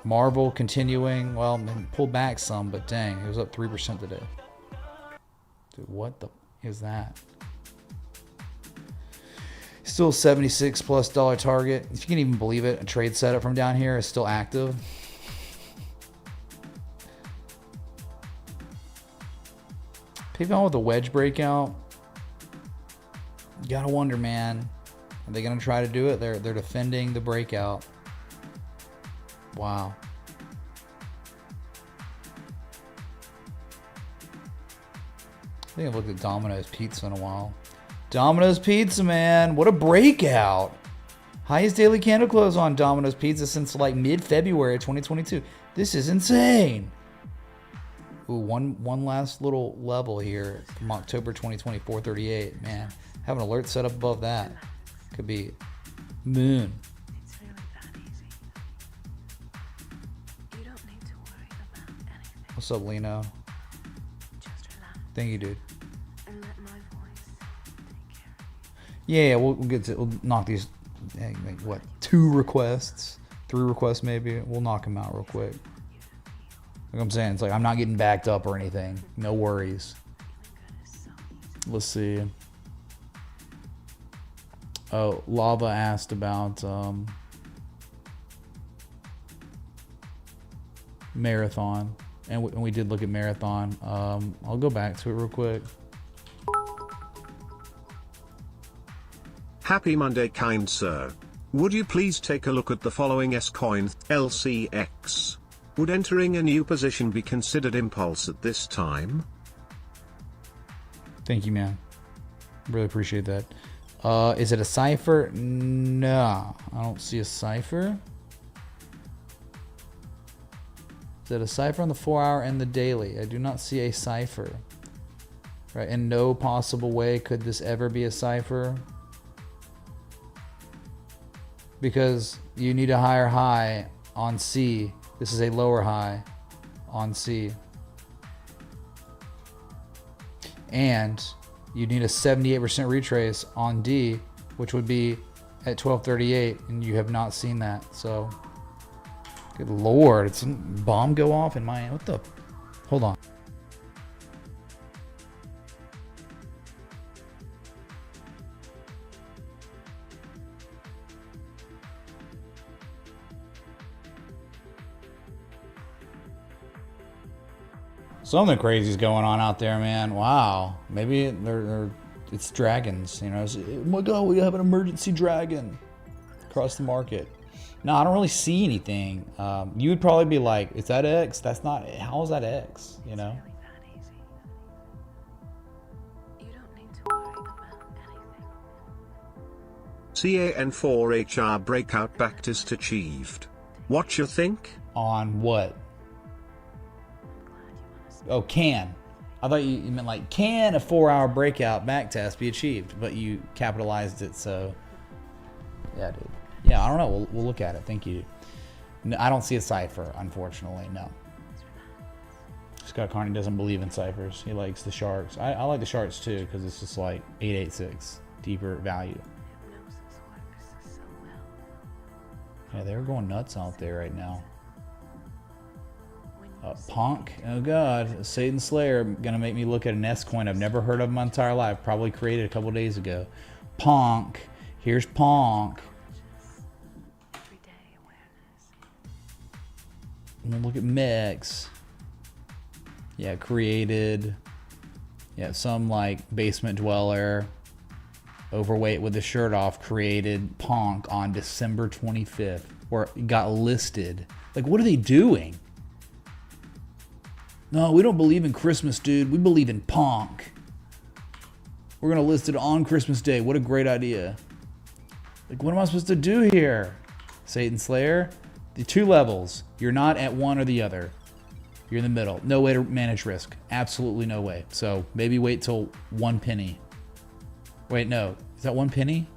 Marvel continuing, well, pulled back some, but dang, it was up 3% today. Dude, what the is that? Still $76+ target. If you can even believe it, a trade setup from down here is still active. PayPal with a wedge breakout. You gotta wonder, man. Are they gonna try to do it? They're defending the breakout. Wow. I think I've looked at Domino's Pizza in a while. Domino's Pizza, man. What a breakout. Highest daily candle close on Domino's Pizza since like mid-February 2022. This is insane. Ooh, one last little level here from October 2020, 438. Man, have an alert set up above that. Could be moon. It's really that easy. You don't need to worry about anything. What's up, Lino? Just relax Thank you, dude. and let my voice take care of Yeah, we'll knock these. What? 2 requests, 3 requests maybe. We'll knock them out real quick. Like I'm saying, it's like I'm not getting backed up or anything. No worries. Let's see. Oh, Lava asked about Marathon, and we did look at Marathon. I'll go back to it real quick. Happy Monday, kind sir. Would you please take a look at the following S-coin, LCX? Would entering a new position be considered impulse at this time? Thank you, man. Really appreciate that. Is it a cipher? No, I don't see a cipher. Is it a cipher on the 4-hour and the daily? I do not see a cipher. Right, in no possible way could this ever be a cipher, because you need a higher high on C. This is a lower high on C. And you need a 78% retrace on D, which would be at 1238, and you have not seen that. So, good lord, it's a bomb go off in my, what the, hold on. Something crazy is going on out there, man. Wow. Maybe it's dragons. You know, oh my God, we have an emergency dragon across the market. No, I don't really see anything. You would probably be like, is that X? That's not, how is that X? You know? you. You don't need to worry about anything. CAN4HR breakout backtest achieved. What you think? On what? Oh, can. I thought you meant like, can a 4-hour breakout back test be achieved? But you capitalized it, so yeah, dude. Yeah, I don't know. We'll look at it. Thank you. No, I don't see a cipher, unfortunately. No. Scott Carney doesn't believe in ciphers. He likes the sharks. I like the sharks too because it's just like 886 deeper value. Hypnosis works so well. Yeah, they're going nuts out there right now. When you Punk, oh god, Satan Slayer gonna make me look at an S coin I've never heard of in my entire life. Probably created a couple days ago. Punk, here's Punk. everyday awareness. I'm gonna look at Mix. Yeah, created. Yeah, some like basement dweller, overweight with the shirt off, created Punk on December 25th, where it got listed. Like, what are they doing? No, we don't believe in Christmas, dude. We believe in Punk. We're gonna list it on Christmas Day. What a great idea. Like, what am I supposed to do here? Satan Slayer? The 2 levels. You're not at one or the other. You're in the middle. No way to manage risk. Absolutely no way. So maybe wait till 1 penny. Wait, no. Is that 1 penny?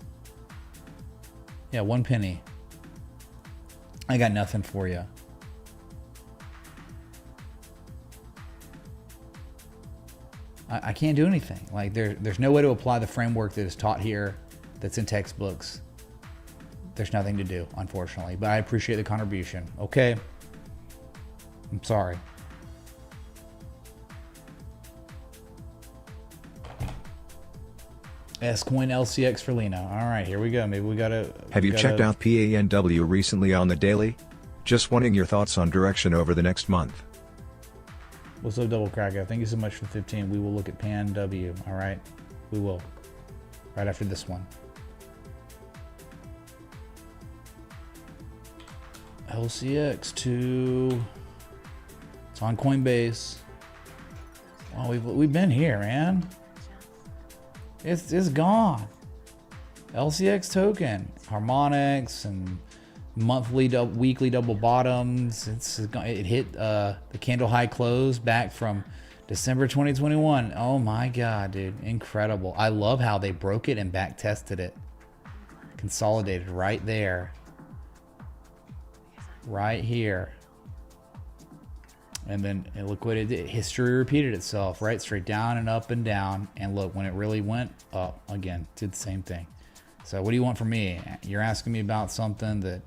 Yeah, 1 penny. I got nothing for you. I can't do anything. Like there's no way to apply the framework that is taught here that's in textbooks. There's nothing to do, unfortunately. But I appreciate the contribution. Okay. I'm sorry. S-Coin LCX for Lena. All right, here we go. Maybe we gotta. Have you checked out PANW recently on the daily? Just wanting your thoughts on direction over the next month. What's up, Double Cracker? Thank you so much for 15. We will look at PANW. All right, we will. Right after this one. LCX2. It's on Coinbase. Oh, we've been here, man. It's gone. LCX token, harmonics and monthly, weekly double bottoms. It hit the candle high close back from December 2021. Oh my god, dude, incredible! I love how they broke it and back tested it, consolidated right there, right here. And then it liquidated. History repeated itself, right? Straight down and up and down. And look, when it really went up again, did the same thing. So what do you want from me? You're asking me about something that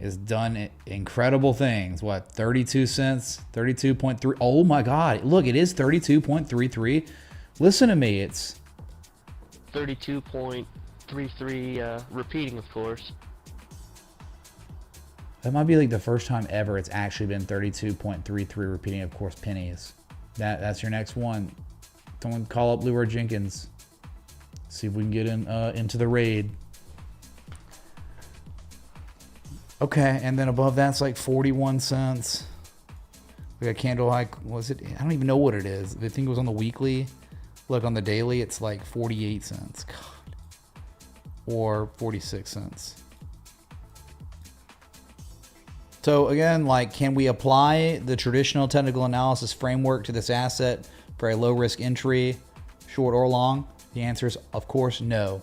has done incredible things. What, 32 cents? 32.3. Oh my God. Look, it is 32.33. Listen to me. It's 32.33 repeating, of course. That might be like the first time ever it's actually been 32.33 repeating, of course, pennies. That's your next one. Someone call up Leroy Jenkins. See if we can get into the raid. Okay, and then above that's like 41 cents. We got candle high. Was it? I don't even know what it is. I think it was on the weekly. Look, on the daily, it's like 48 cents. God. Or 46 cents. So again, like, can we apply the traditional technical analysis framework to this asset for a low risk entry, short or long? The answer is, of course, no.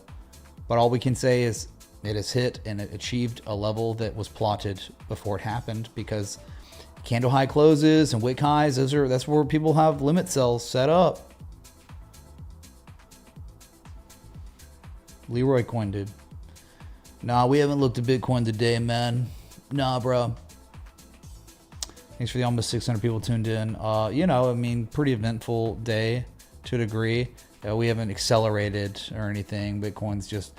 But all we can say is it has hit and it achieved a level that was plotted before it happened, because candle high closes and wick highs, that's where people have limit sells set up. Leroy Coin, dude. Nah, we haven't looked at Bitcoin today, man. Nah, bro. Thanks for the almost 600 people tuned in. You know, I mean, pretty eventful day to a degree. We haven't accelerated or anything. Bitcoin's just,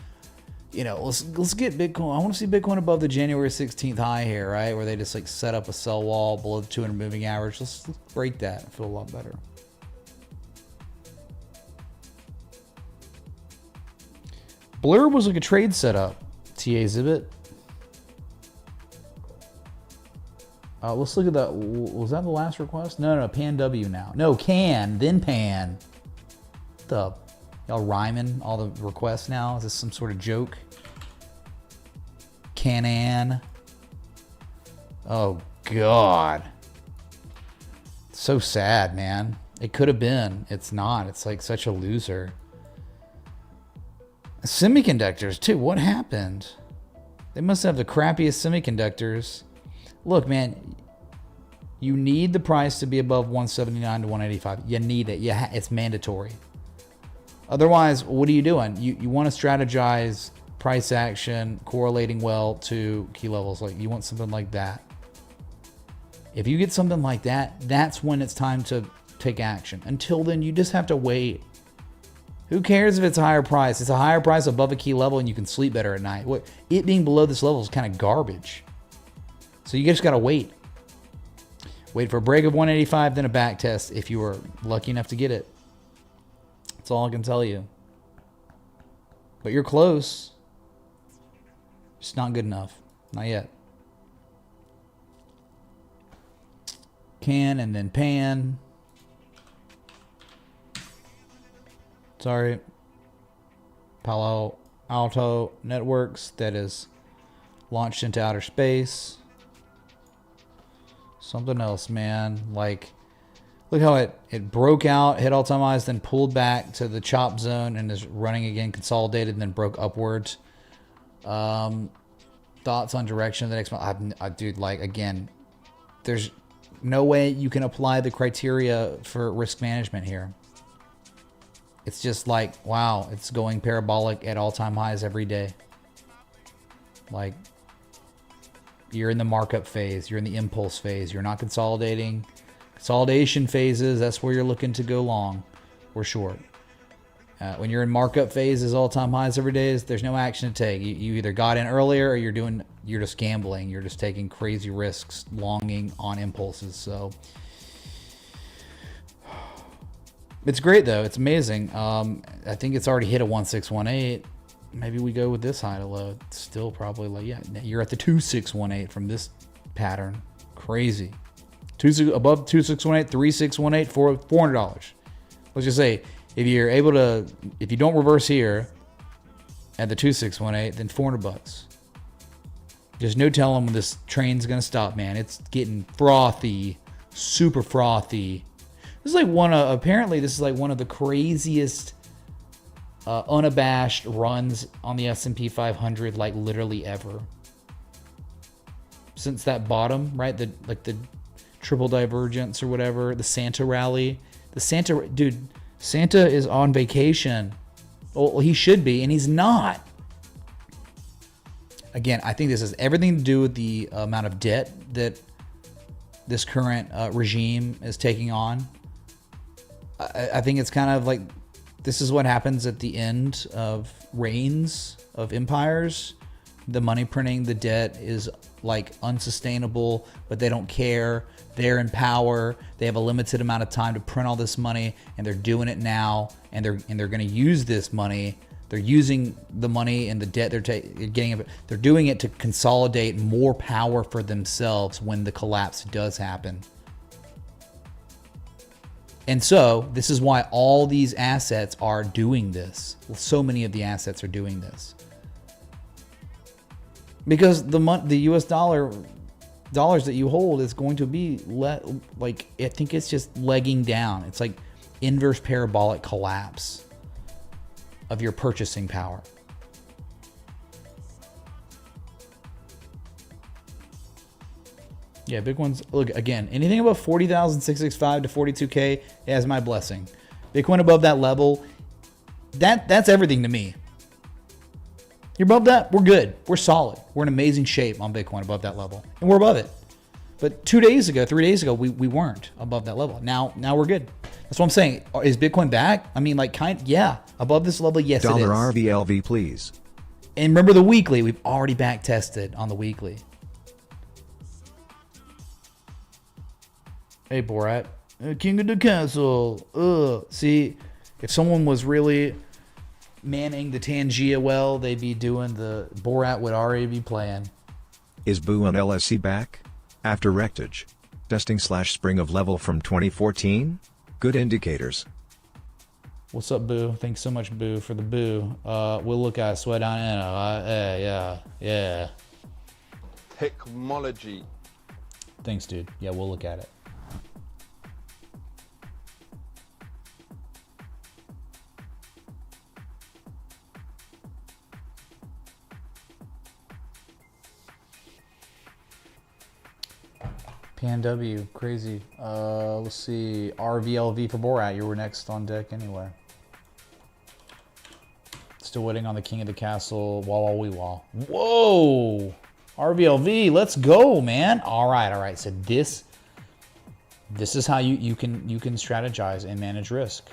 you know, let's get Bitcoin. I want to see Bitcoin above the January 16th high here, right? Where they just like set up a sell wall below the 200 moving average. Let's break that. I feel a lot better. Blur was like a trade setup. TA Zibit. Let's look at that. Was that the last request? No, Pan W now. No, Can, then Pan. Y'all rhyming all the requests now? Is this some sort of joke? Canan. Oh, God. So sad, man. It could have been. It's not. It's like such a loser. Semiconductors too. What happened? They must have the crappiest semiconductors. Look, man, you need the price to be above 179 to 185. You need it. Yeah, it's mandatory. Otherwise, what are you doing? You want to strategize price action correlating well to key levels. Like you want something like that. If you get something like that, that's when it's time to take action. Until then, you just have to wait. Who cares if it's a higher price? It's a higher price above a key level and you can sleep better at night. It being below this level is kind of garbage. So you just got to wait. Wait for a break of 185, then a back test if you were lucky enough to get it. That's all I can tell you. But you're close. Just not good enough. Not yet. Can and then pan. Sorry. Palo Alto Networks that is launched into outer space. Something else, man. Like, look how it broke out, hit all-time highs, then pulled back to the chop zone and is running again, consolidated, and then broke upwards. Thoughts on direction of the next month? Dude, like, again, there's no way you can apply the criteria for risk management here. It's just like, wow, it's going parabolic at all-time highs every day. Like, you're in the markup phase. You're in the impulse phase. You're not consolidating. Consolidation phases, that's where you're looking to go long or short. When you're in markup phases, all-time highs every day, there's no action to take. You either got in earlier or you're just gambling. You're just taking crazy risks, longing on impulses. So it's great, though. It's amazing. I think it's already hit a 1618. Maybe we go with this high to low. It's still probably like, yeah, you're at the 2618 from this pattern. Crazy. Above 2618, 3618, $400. Let's just say if you don't reverse here at the 2618, then $400. There's no telling when this train's gonna stop, man. It's getting frothy, super frothy. This is like apparently this is like one of the craziest unabashed runs on the S&P 500, like literally ever. Since that bottom, right? The triple divergence or whatever, the Santa rally. Santa is on vacation. Well, he should be, and he's not. Again, I think this has everything to do with the amount of debt that this current regime is taking on. I think it's kind of like, this is what happens at the end of reigns of empires. The money printing, the debt is like unsustainable, but they don't care. They're in power. They have a limited amount of time to print all this money, and they're doing it now. And they're going to use this money. They're using the money and the debt they're getting. They're doing it to consolidate more power for themselves when the collapse does happen. And so this is why all these assets are doing this. So many of the assets are doing this. Because the US dollars that you hold is going to be like, I think it's just legging down. It's like inverse parabolic collapse of your purchasing power. Yeah, big ones. Look, again, anything above 40,665 to 42K, it has my blessing. Bitcoin above that level, that's everything to me. You're above that, we're good. We're solid. We're in amazing shape on Bitcoin above that level. And we're above it. But 3 days ago, we weren't above that level. Now we're good. That's what I'm saying. Is Bitcoin back? I mean, like, yeah. Above this level, yes, it is. $RVLV, please. And remember the weekly. We've already back tested on the weekly. Hey, Borat. King of the castle. See, if someone was really manning the Tangia well, they'd be doing the Borat would already be playing. Is Boo on LSC back? After rectage. Testing/spring of level from 2014? Good indicators. What's up, Boo? Thanks so much, Boo, for the boo. We'll look at sweat down in. Yeah. Technology. Thanks, dude. Yeah, we'll look at it. PNW, crazy. Let's see. RVLV for Borat. You were next on deck anyway. Still waiting on the King of the Castle. Wah wah wee wah. Whoa! RVLV, let's go, man. All right. So this is how you can strategize and manage risk.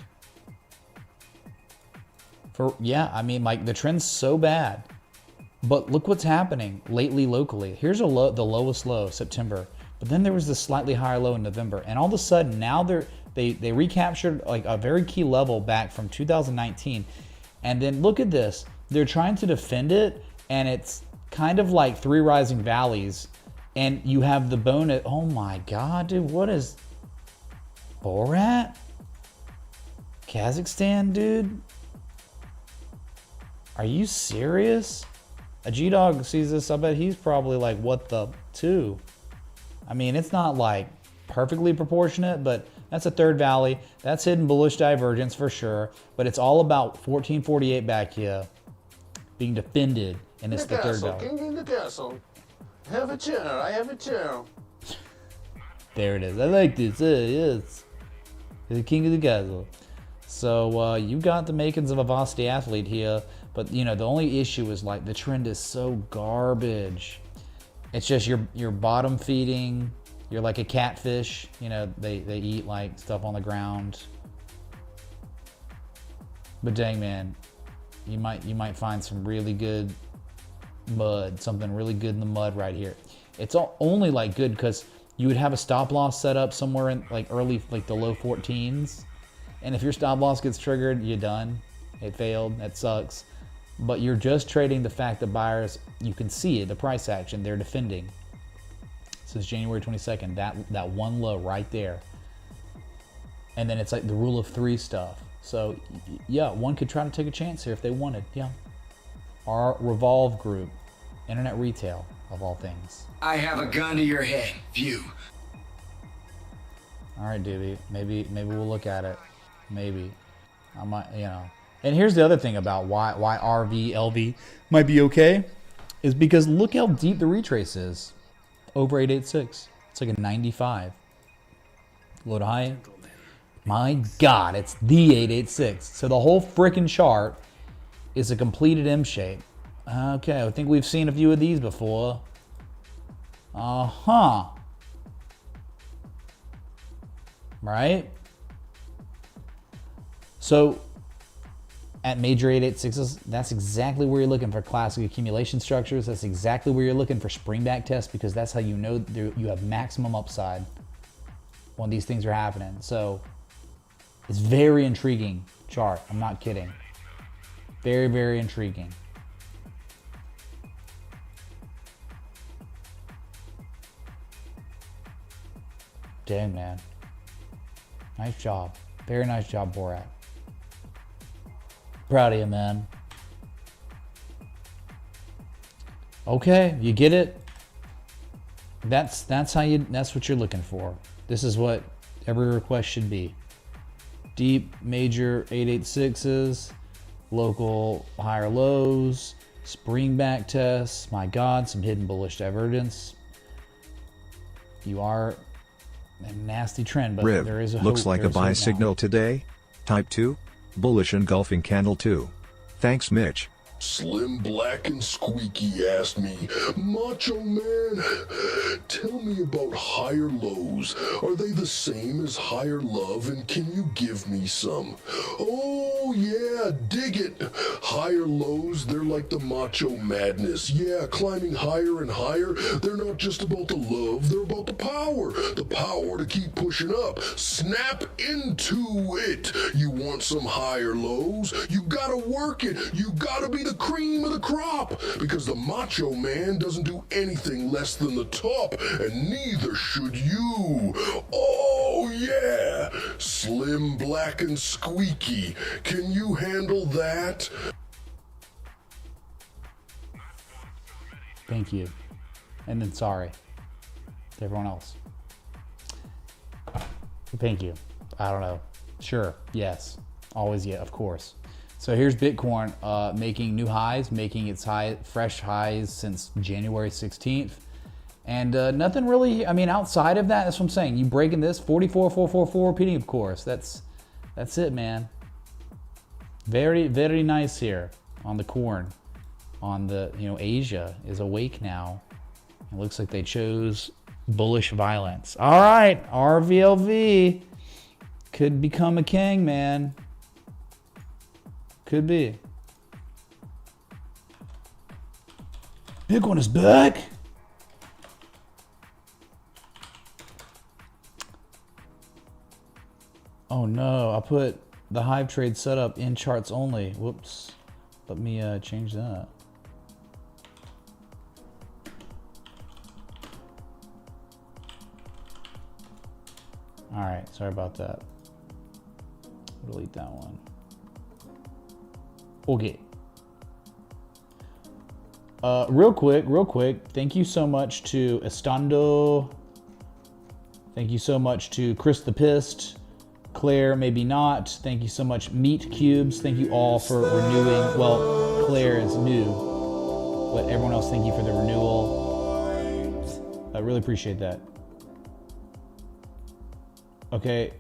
I mean, like, the trend's so bad, but look what's happening lately locally. Here's the lowest low, September, but then there was this slightly higher low in November, and all of a sudden now they recaptured like a very key level back from 2019, and then look at this. They're trying to defend it, and it's kind of like three rising valleys, and you have the bone at, oh my god, dude, what is Borat? Kazakhstan, dude? Are you serious? A G-Dog sees this, I bet he's probably like, what the two? I mean, it's not like perfectly proportionate, but that's a third valley. That's hidden bullish divergence for sure, but it's all about 1448 back here being defended, and it's the third valley. King in the castle. Have a chair, I have a chair. There it is. I like this. Yes. The King of the Castle. So you got the makings of a varsity athlete here, but you know, the only issue is like the trend is so garbage. It's just you're bottom feeding. You're like a catfish. You know, they eat like stuff on the ground. But dang, man, you might find some really good mud, something really good in the mud right here. It's only like good because you would have a stop loss set up somewhere in like early, like the low 14s. And if your stop loss gets triggered, you're done. It failed. That sucks. But you're just trading the fact that buyers, you can see it, the price action, they're defending. Since January 22nd, that one low right there. And then it's like the rule of three stuff. So yeah, one could try to take a chance here if they wanted. Yeah. Our Revolve group, internet retail of all things. I have a gun to your head. View. All right, Doobie. Maybe we'll look at it. Maybe. I might, you know. And here's the other thing about why RVLV might be okay, is because look how deep the retrace is. Over 886. It's like a 95. Low to high. My God, it's the 886. So the whole freaking chart is a completed M shape. Okay, I think we've seen a few of these before. Right? So at major 886s, that's exactly where you're looking for classic accumulation structures. That's exactly where you're looking for springback tests, because that's how you know you have maximum upside when these things are happening. So it's very intriguing chart. I'm not kidding. Very, very intriguing. Dang, man. Nice job. Very nice job, Borat. Proud of you, man. Okay, you get it. That's what you're looking for. This is what every request should be. Deep major 886s, local higher lows, spring back tests. My God, some hidden bullish divergence. You are a nasty trend, but Riv, there is a hope. looks like there a is buy hope signal now. today. Type 2. Bullish engulfing candle 2. Thanks, Mitch. Slim Black and Squeaky asked me, Macho Man, tell me about higher lows. Are they the same as higher love, and can you give me some? Oh yeah, dig it. Higher lows, they're like the macho madness. Yeah, climbing higher and higher. They're not just about the love, they're about the power. The power to keep pushing up. Snap into it. You want some higher lows? You gotta work it. You gotta be the cream of the crop, because the macho man doesn't do anything less than the top, and neither should you. Oh yeah, Slim Black and Squeaky, can you handle that? Thank you. And then sorry to everyone else. Thank you. I don't know. Sure. Yes. Always. Yeah. Of course. So here's Bitcoin making new highs, making its fresh highs since January 16th. And nothing really, I mean, outside of that, that's what I'm saying. You breaking this, 44,444 repeating, of course. That's it, man. Very, very nice here on the corn. On the, Asia is awake now. It looks like they chose bullish violence. All right, RVLV could become a king, man. Could be. Bitcoin is back. Oh no, I put the Hive trade setup in charts only. Whoops. Let me change that. All right, sorry about that. Delete that one. Okay. Real quick. Thank you so much to Estando. Thank you so much to Chris the Pissed. Claire, maybe not. Thank you so much, Meat Cubes. Thank you all for renewing. Well, Claire is new, but everyone else, thank you for the renewal. I really appreciate that. Okay.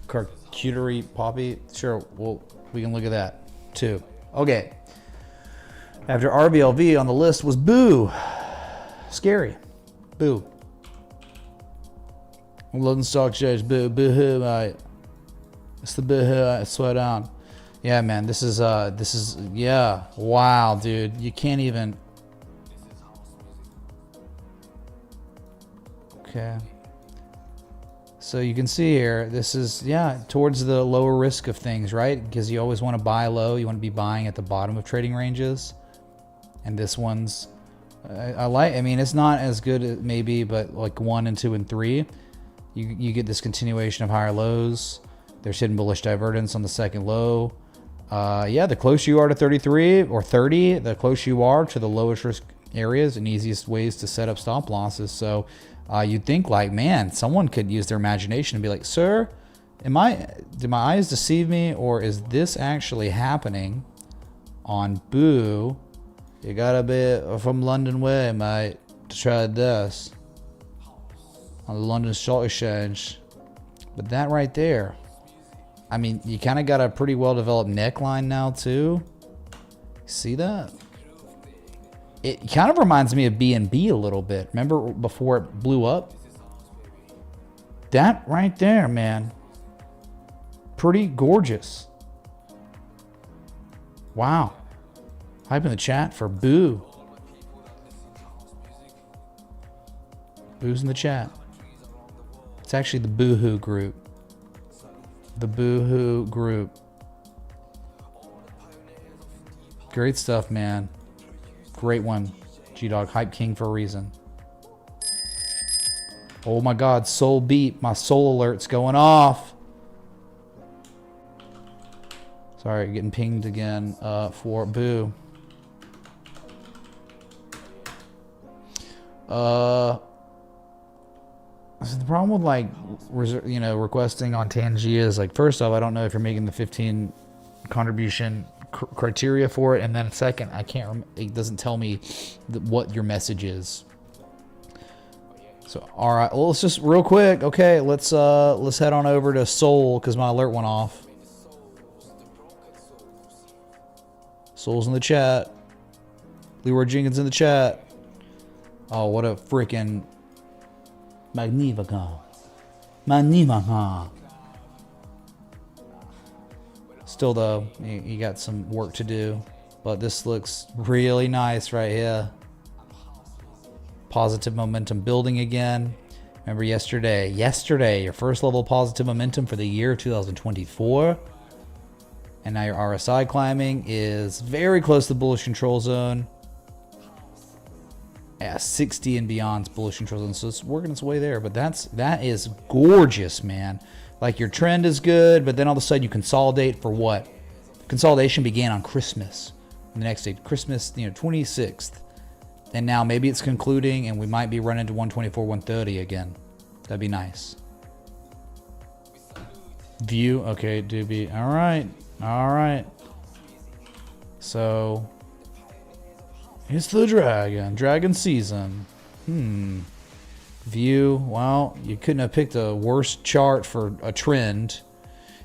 Charcuterie Poppy. Sure, well, we can look at that too. Okay. After RBLV on the list was Boo. Scary. Boo. London Stock Exchange, boo-hoo, mate. It's the boo-hoo, I swear down. Yeah, man, this is, yeah. Wow, dude, you can't even. Okay. So you can see here, this is, yeah, towards the lower risk of things, right? Because you always want to buy low. You want to be buying at the bottom of trading ranges. And this one's, I mean, it's not as good maybe, but like 1 and 2 and 3. You get this continuation of higher lows. There's hidden bullish divergence on the second low. Yeah, the closer you are to 33 or 30, the closer you are to the lowest risk areas and easiest ways to set up stop losses. So you'd think like, man, someone could use their imagination and be like, sir, did my eyes deceive me, or is this actually happening on Boo? You gotta be from London way, mate, to try this. On the London Stock Exchange. But that right there, I mean, you kind of got a pretty well developed neckline now too. See that? It kind of reminds me of BNB a little bit. Remember before it blew up? That right there, man. Pretty gorgeous. Wow. Hype in the chat for Boo. Boo's in the chat. It's actually the Boohoo group. The Boohoo group. Great stuff, man. Great one. G-Dog, Hype King for a reason. Oh my God, soul beep. My soul alert's going off. Sorry, getting pinged again for Boo. So the problem with like, requesting on Tangia is like, first off, I don't know if you're making the 15 contribution criteria for it, and then second, I can't. It doesn't tell me what your message is. So all right, well, let's just real quick. Okay, let's head on over to Soul because my alert went off. Soul's in the chat. Leroy Jenkins in the chat. Oh, what a freaking Magnifica. Magnifica. Still though, you got some work to do, but this looks really nice right here. Positive momentum building again. Remember yesterday, your first level of positive momentum for the year 2024. And now your RSI climbing is very close to the bullish control zone. Yeah, 60 and beyond's bullish control zone, so it's working its way there. But that is gorgeous, man. Like your trend is good, but then all of a sudden you consolidate for what? Consolidation began on Christmas. And the next day, Christmas, 26th. And now maybe it's concluding, and we might be running to 124, 130 again. That'd be nice. View, okay, Doobie. All right. So It's the dragon season. View. Well, you couldn't have picked a worse chart for a trend.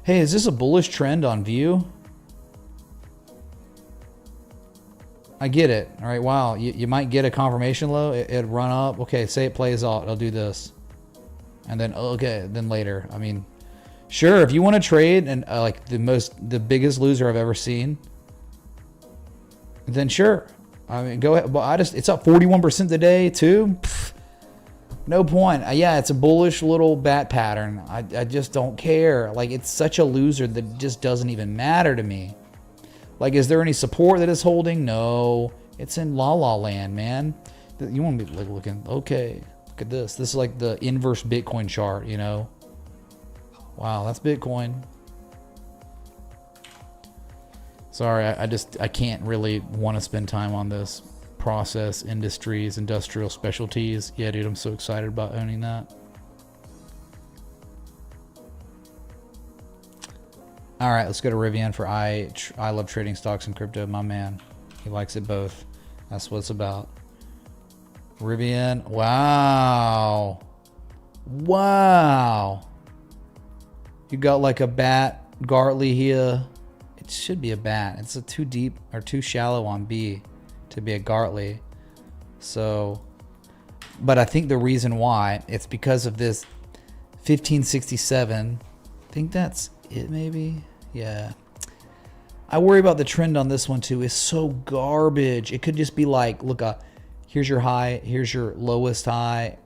Hey, is this a bullish trend on View? I get it. All right, wow. You might get a confirmation low. It'd run up. Okay, say it plays out. It'll do this. And then, okay, then later. I mean, sure, if you want to trade and like the biggest loser I've ever seen, then sure. I mean, go ahead. But it's up 41% today too. Pfft, no point. Yeah, it's a bullish little bat pattern. I just don't care. Like, it's such a loser that it just doesn't even matter to me. Like, is there any support that it's holding? No. It's in la la land, man. You want to be like looking, okay, look at this. This is like the inverse Bitcoin chart, you know? Wow, that's Bitcoin. Sorry, I can't really want to spend time on this. Process industries, industrial specialties. Yeah, dude, I'm so excited about owning that. All right, let's go to Rivian for I love trading stocks and crypto. My man, he likes it both. That's what it's about. Rivian, wow, wow. You got like a bat Gartley here. It should be a bat. It's a too deep or too shallow on B to be a Gartley. So, but I think the reason why it's because of this 1567. I think that's it, maybe. Yeah. I worry about the trend on this one too. It's so garbage. It could just be like, look, here's your high, here's your lowest high,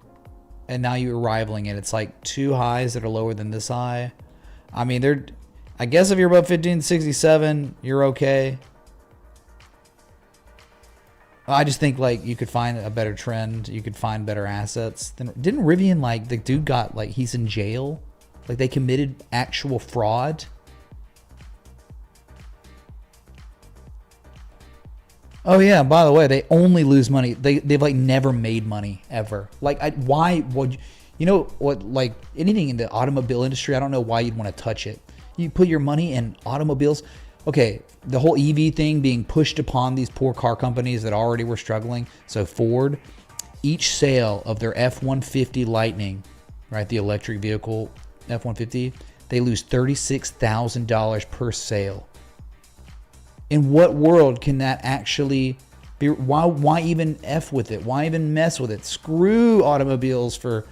and now you're rivaling it. It's like two highs that are lower than this high. I mean, I guess if you're above 1567, you're okay. I just think like you could find a better trend. You could find better assets. Didn't Rivian, like, the dude got, like, he's in jail? Like, they committed actual fraud? Oh yeah, by the way, they only lose money. They've like never made money ever. Like, why would you know what, like anything in the automobile industry, I don't know why you'd want to touch it. You put your money in automobiles. Okay, the whole EV thing being pushed upon these poor car companies that already were struggling. So Ford, each sale of their F-150 Lightning, right, the electric vehicle F-150, they lose $36,000 per sale. In what world can that actually be? Why even F with it? Why even mess with it? Screw automobiles for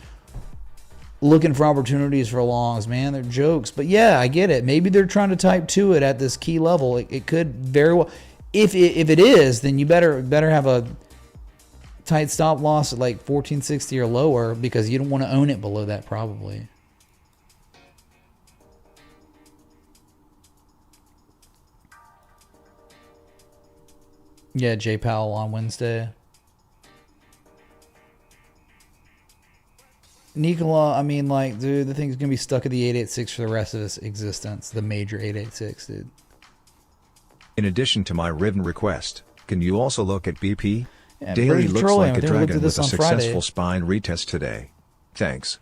looking for opportunities for longs, man. They're jokes. But yeah, I get it. Maybe they're trying to type to it at this key level. It could very well. If it is, then you better have a tight stop loss at like 1460 or lower, because you don't want to own it below that probably. Yeah, Jay Powell on Wednesday. Nikola, I mean, like, dude, the thing's gonna be stuck at the 886 for the rest of its existence. The major 886, dude. In addition to my written request, can you also look at BP? Yeah, Daily British looks Petroleum, like a I think we looked dragon at this with a on Friday. successful spine retest today. Thanks.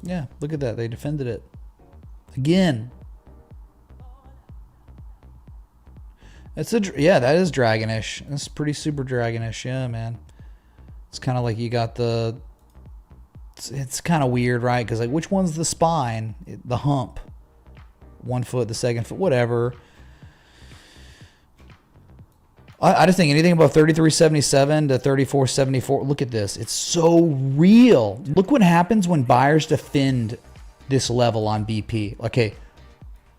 Yeah, look at that. They defended it. Again. Yeah, that is dragonish. That's pretty super dragonish. Yeah, man. It's kind of like you got it's kind of weird, right? Because, like, which one's the spine? The hump. 1 foot, the second foot, whatever. I just think anything above 3377 to 3474. Look at this. It's so real. Look what happens when buyers defend this level on BP. Okay.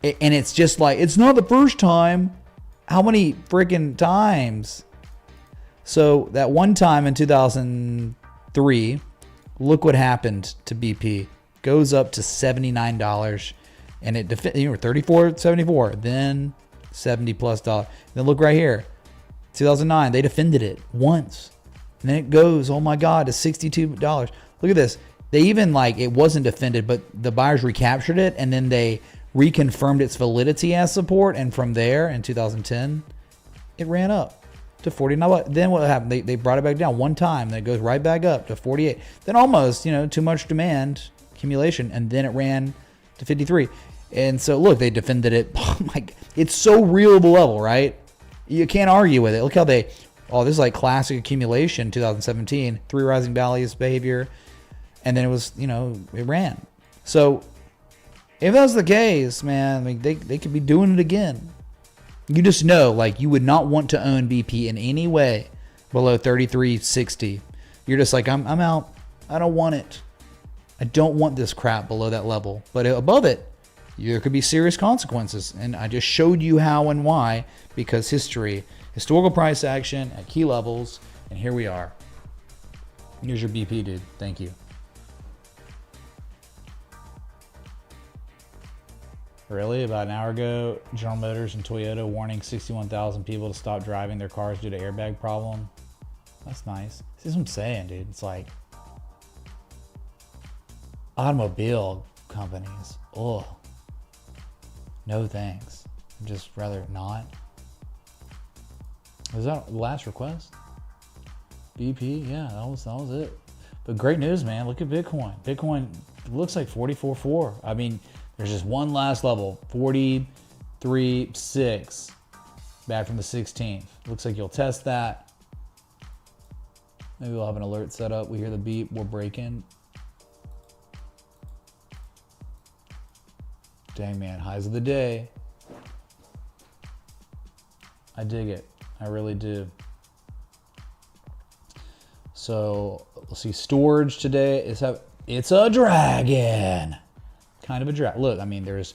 And it's just like, it's not the first time. How many freaking times? So that one time in 2003, look what happened to BP. Goes up to $79, and it $34.74, then $70+. Then look right here, 2009, they defended it once, and then it goes, oh my God, to $62. Look at this. They even, like, it wasn't defended, but the buyers recaptured it, and then they reconfirmed its validity as support, and from there in 2010 it ran up to 49. Then what happened? They brought it back down one time, then it goes right back up to 48, then almost, too much demand accumulation, and then it ran to 53. And so look, they defended it. Oh my God, it's so real of a level, right? You can't argue with it. Look how they oh, this is like classic accumulation 2017, 3 rising valleys behavior. And then it was, you know, it ran. So if that was the case, man, I mean, they could be doing it again. You just know, like, you would not want to own BP in any way below 33.60. You're just like, I'm out. I don't want it. I don't want this crap below that level. But above it, there could be serious consequences. And I just showed you how and why, because historical price action at key levels, and here we are. Here's your BP, dude. Thank you. Really? About an hour ago, General Motors and Toyota warning 61,000 people to stop driving their cars due to airbag problem. That's nice. See what I'm saying, dude? It's like automobile companies. Oh, no thanks. I'd just rather not. Was that the last request? BP? Yeah, that was it. But great news, man. Look at Bitcoin. Bitcoin looks like 44.4. I mean, there's just one last level, 43.6, back from the 16th. Looks like you'll test that. Maybe we'll have an alert set up. We hear the beep, we're breaking. Dang, man, highs of the day. I dig it. I really do. So we'll see storage today. It's a dragon. Kind of a drag. Look, I mean, there's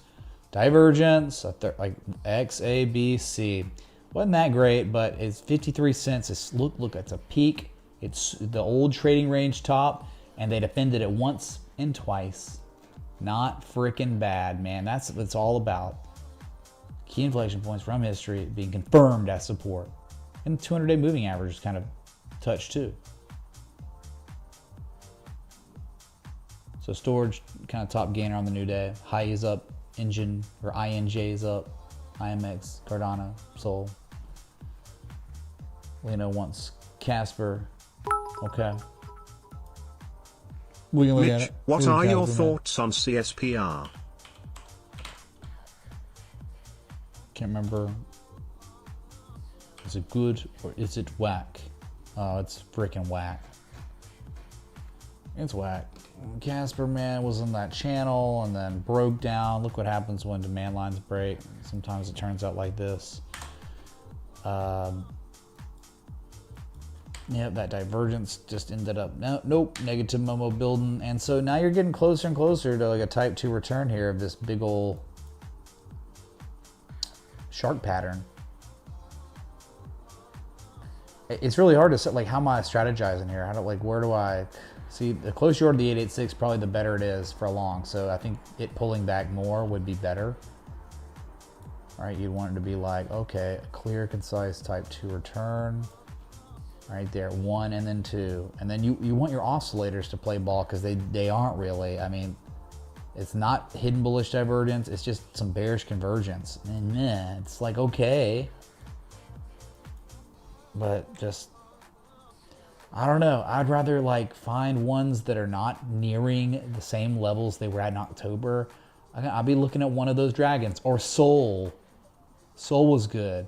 divergence, like X, A, B, C. Wasn't that great, but it's 53 cents. It's, look, it's a peak. It's the old trading range top, and they defended it once and twice. Not freaking bad, man. That's what it's all about. Key inflection points from history being confirmed as support. And the 200-day moving average is kind of touched too. So storage, kind of top gainer on the new day. High is up, INJ is up, IMX, Cardano, Sol. Lena wants Casper. Okay. We can look at Mitch, it. what are your thoughts on CSPR? Can't remember. Is it good or is it whack? Oh, it's freaking whack. It's whack. Casper, man, was on that channel and then broke down. Look what happens when demand lines break. Sometimes it turns out like this. Yep, that divergence just ended up, nope, negative Momo building. And so now you're getting closer and closer to like a type 2 return here of this big ol' shark pattern. It's really hard to set, like, how am I strategizing here? How do, like, where do I see? The closer you are to the 886, probably the better it is for a long. So I think it pulling back more would be better. All right, you'd want it to be like, okay, a clear, concise type 2 return. Right there, 1 and then 2. And then you want your oscillators to play ball because they aren't really. I mean, it's not hidden bullish divergence. It's just some bearish convergence. And it's like, okay. But just, I don't know. I'd rather like find ones that are not nearing the same levels they were at in October. I'll be looking at one of those dragons. Or Sol. Sol was good.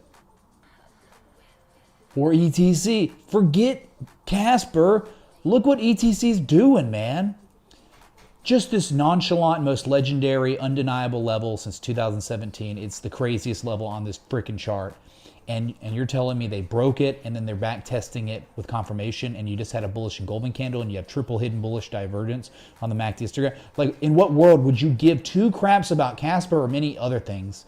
Or ETC. Forget Casper. Look what ETC's doing, man. Just this nonchalant, most legendary, undeniable level since 2017. It's the craziest level on this freaking chart. And you're telling me they broke it and then they're back testing it with confirmation and you just had a bullish engulfing candle and you have triple hidden bullish divergence on the MACD histogram. Like, in what world would you give two craps about Casper or many other things?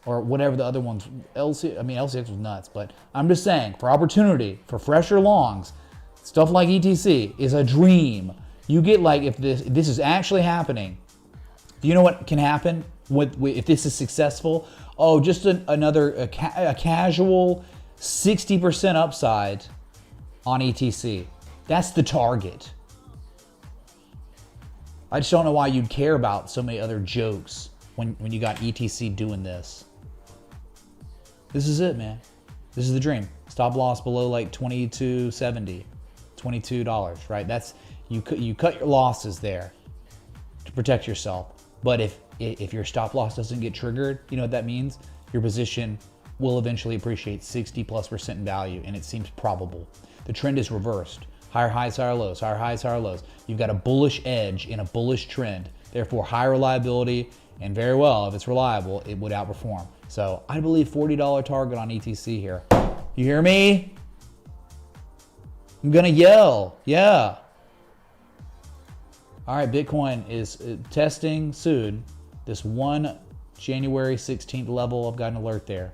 Or whatever the other ones, LCX was nuts, but I'm just saying, for opportunity, for fresher longs, stuff like ETC is a dream. You get like, if this is actually happening, do you know what can happen if this is successful? Oh, just another casual 60% upside on ETC. That's the target. I just don't know why you'd care about so many other jokes when you got ETC doing this. This is it, man. This is the dream. Stop loss below like $22.70, $22, right? That's you cut your losses there to protect yourself. But if your stop loss doesn't get triggered, you know what that means? Your position will eventually appreciate 60+% in value, and it seems probable. The trend is reversed. Higher highs, higher lows, higher highs, higher lows. You've got a bullish edge in a bullish trend. Therefore, high reliability, and very well, if it's reliable, it would outperform. So I believe $40 target on ETC here. You hear me? I'm gonna yell, yeah. All right, Bitcoin is testing soon this one January 16th level. I've got an alert there.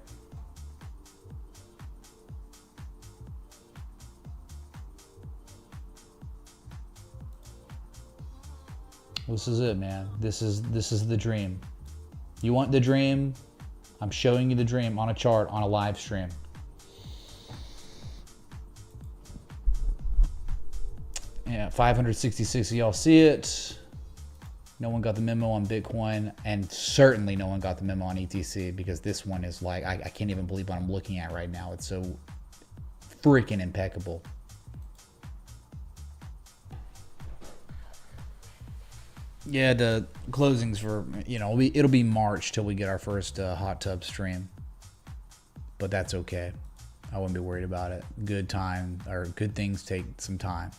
This is it, man. This is the dream. You want the dream? I'm showing you the dream on a chart on a live stream. Yeah, 566 of y'all see it. No one got the memo on Bitcoin, and certainly no one got the memo on ETC, because this one is like, I can't even believe what I'm looking at right now. It's so freaking impeccable. Yeah, the closings for, you know, it'll be March till we get our first hot tub stream. But that's okay. I wouldn't be worried about it. Good time, or good things take some time.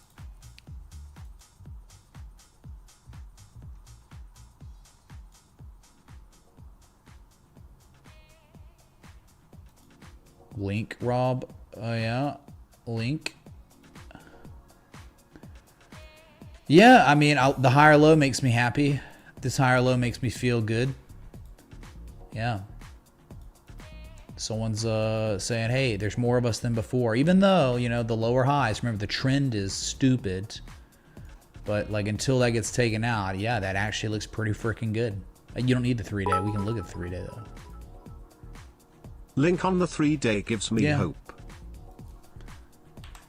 Link, Rob. Oh, yeah. Link. Yeah, I mean, the higher low makes me happy. This higher low makes me feel good. Yeah. Someone's saying, hey, there's more of us than before. Even though, you know, the lower highs, remember, the trend is stupid. But, like, until that gets taken out, yeah, that actually looks pretty freaking good. You don't need the 3-day. We can look at the 3-day, though. Link on the 3-day gives me hope.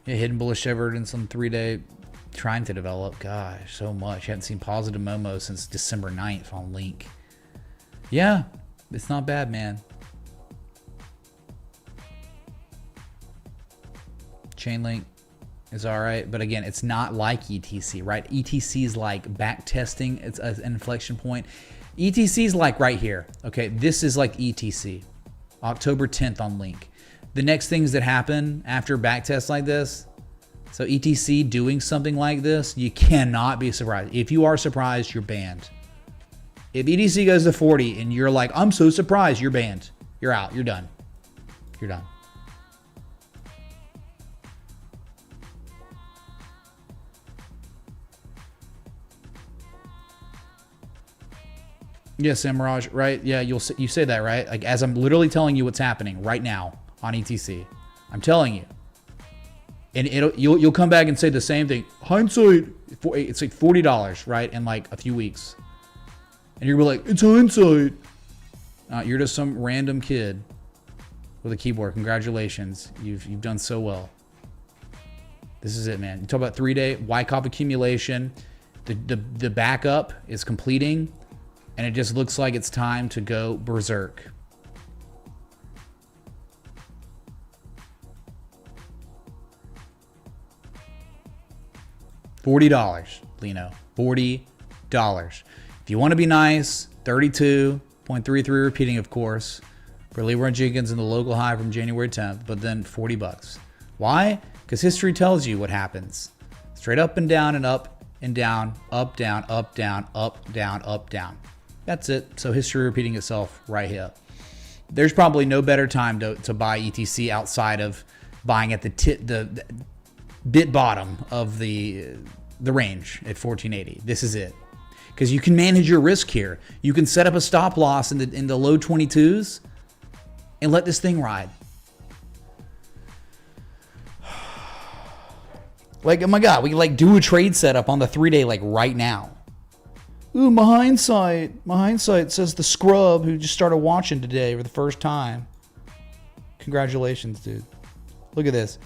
Yeah, hidden bullish evidence on 3-day. Trying to develop. Gosh, so much. Haven't seen positive Momo since December 9th on Link. Yeah, it's not bad, man. Chainlink is all right, but again, it's not like ETC, right? ETC is like back testing. It's an inflection point. ETC is like right here. Okay, this is like ETC. October 10th on Link. The next things that happen after back tests like this, so ETC doing something like this, you cannot be surprised. If you are surprised, you're banned. If ETC goes to 40 and you're like, I'm so surprised, you're banned. You're out. You're done. You're done. Yes, Samiraj, right? Yeah, you say that, right? Like, as I'm literally telling you what's happening right now on ETC. I'm telling you. And you'll come back and say the same thing. Hindsight, it's like $40, right? In like a few weeks. And you're gonna be like, it's hindsight. You're just some random kid with a keyboard. Congratulations. You've done so well. This is it, man. You talk about 3-day YCOP accumulation. The backup is completing, and it just looks like it's time to go berserk. $40, Lino. $40. If you want to be nice, 32.33 repeating, of course, for Leroy Jenkins in the local high from January 10th, but then $40. Why? Because history tells you what happens. Straight up and down and up and down, up, down, up, down, up, down, up, down. That's it. So history repeating itself right here. There's probably no better time to buy ETC outside of buying at the bit bottom of the range at 1480. This is it, because you can manage your risk here. You can set up a stop loss in the low 22s and let this thing ride. Like, oh my god, we can like do a trade setup on the 3-day like right now. Ooh, my hindsight says the scrub who just started watching today for the first time. Congratulations, dude. Look at this.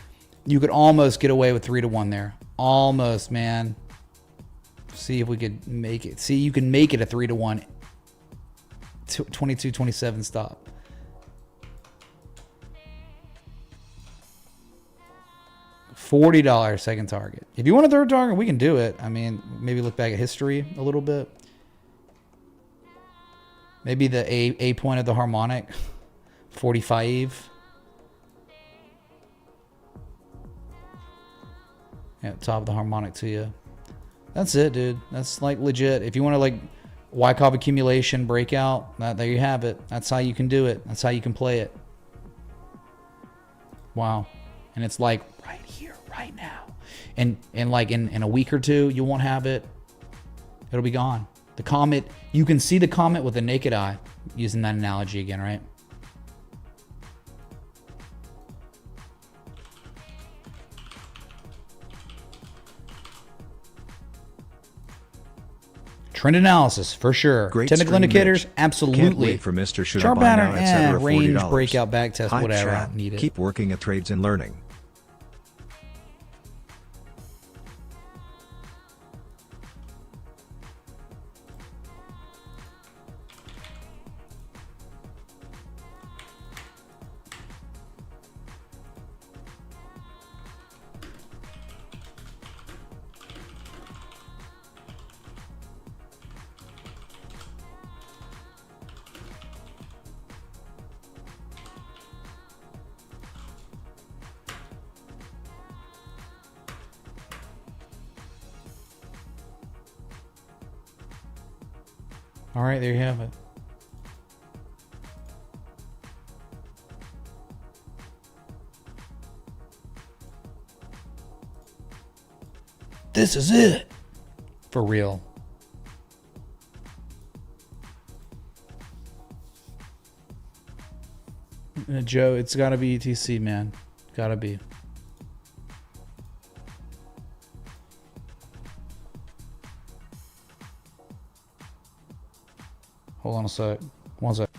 You could almost get away with 3-to-1 there. Almost, man. See if we could make it. See, you can make it a 3-to-1. 22-27 stop. $40 second target. If you want a third target, we can do it. I mean, maybe look back at history a little bit. Maybe the A point of the harmonic. 45. Yeah, top of the harmonic to you. That's it, dude. That's like legit. If you want to like Wyckoff accumulation breakout, there you have it. That's how you can do it. That's how you can play it. Wow. And it's like right here, right now. And like in a week or two, you won't have it. It'll be gone. The comet, you can see the comet with the naked eye, using that analogy again, right? Trend analysis for sure. Great Technical stream, indicators, Mitch. absolutely. Can't wait for Mr. Should I Sharp buy now, pattern, etc. range, $40. breakout, back test, Hype whatever. chat. Need it. Keep working at trades and learning. All right, there you have it. This is it. For real. Joe, it's got to be ETC, man. Got to be. Hold on a sec. One sec.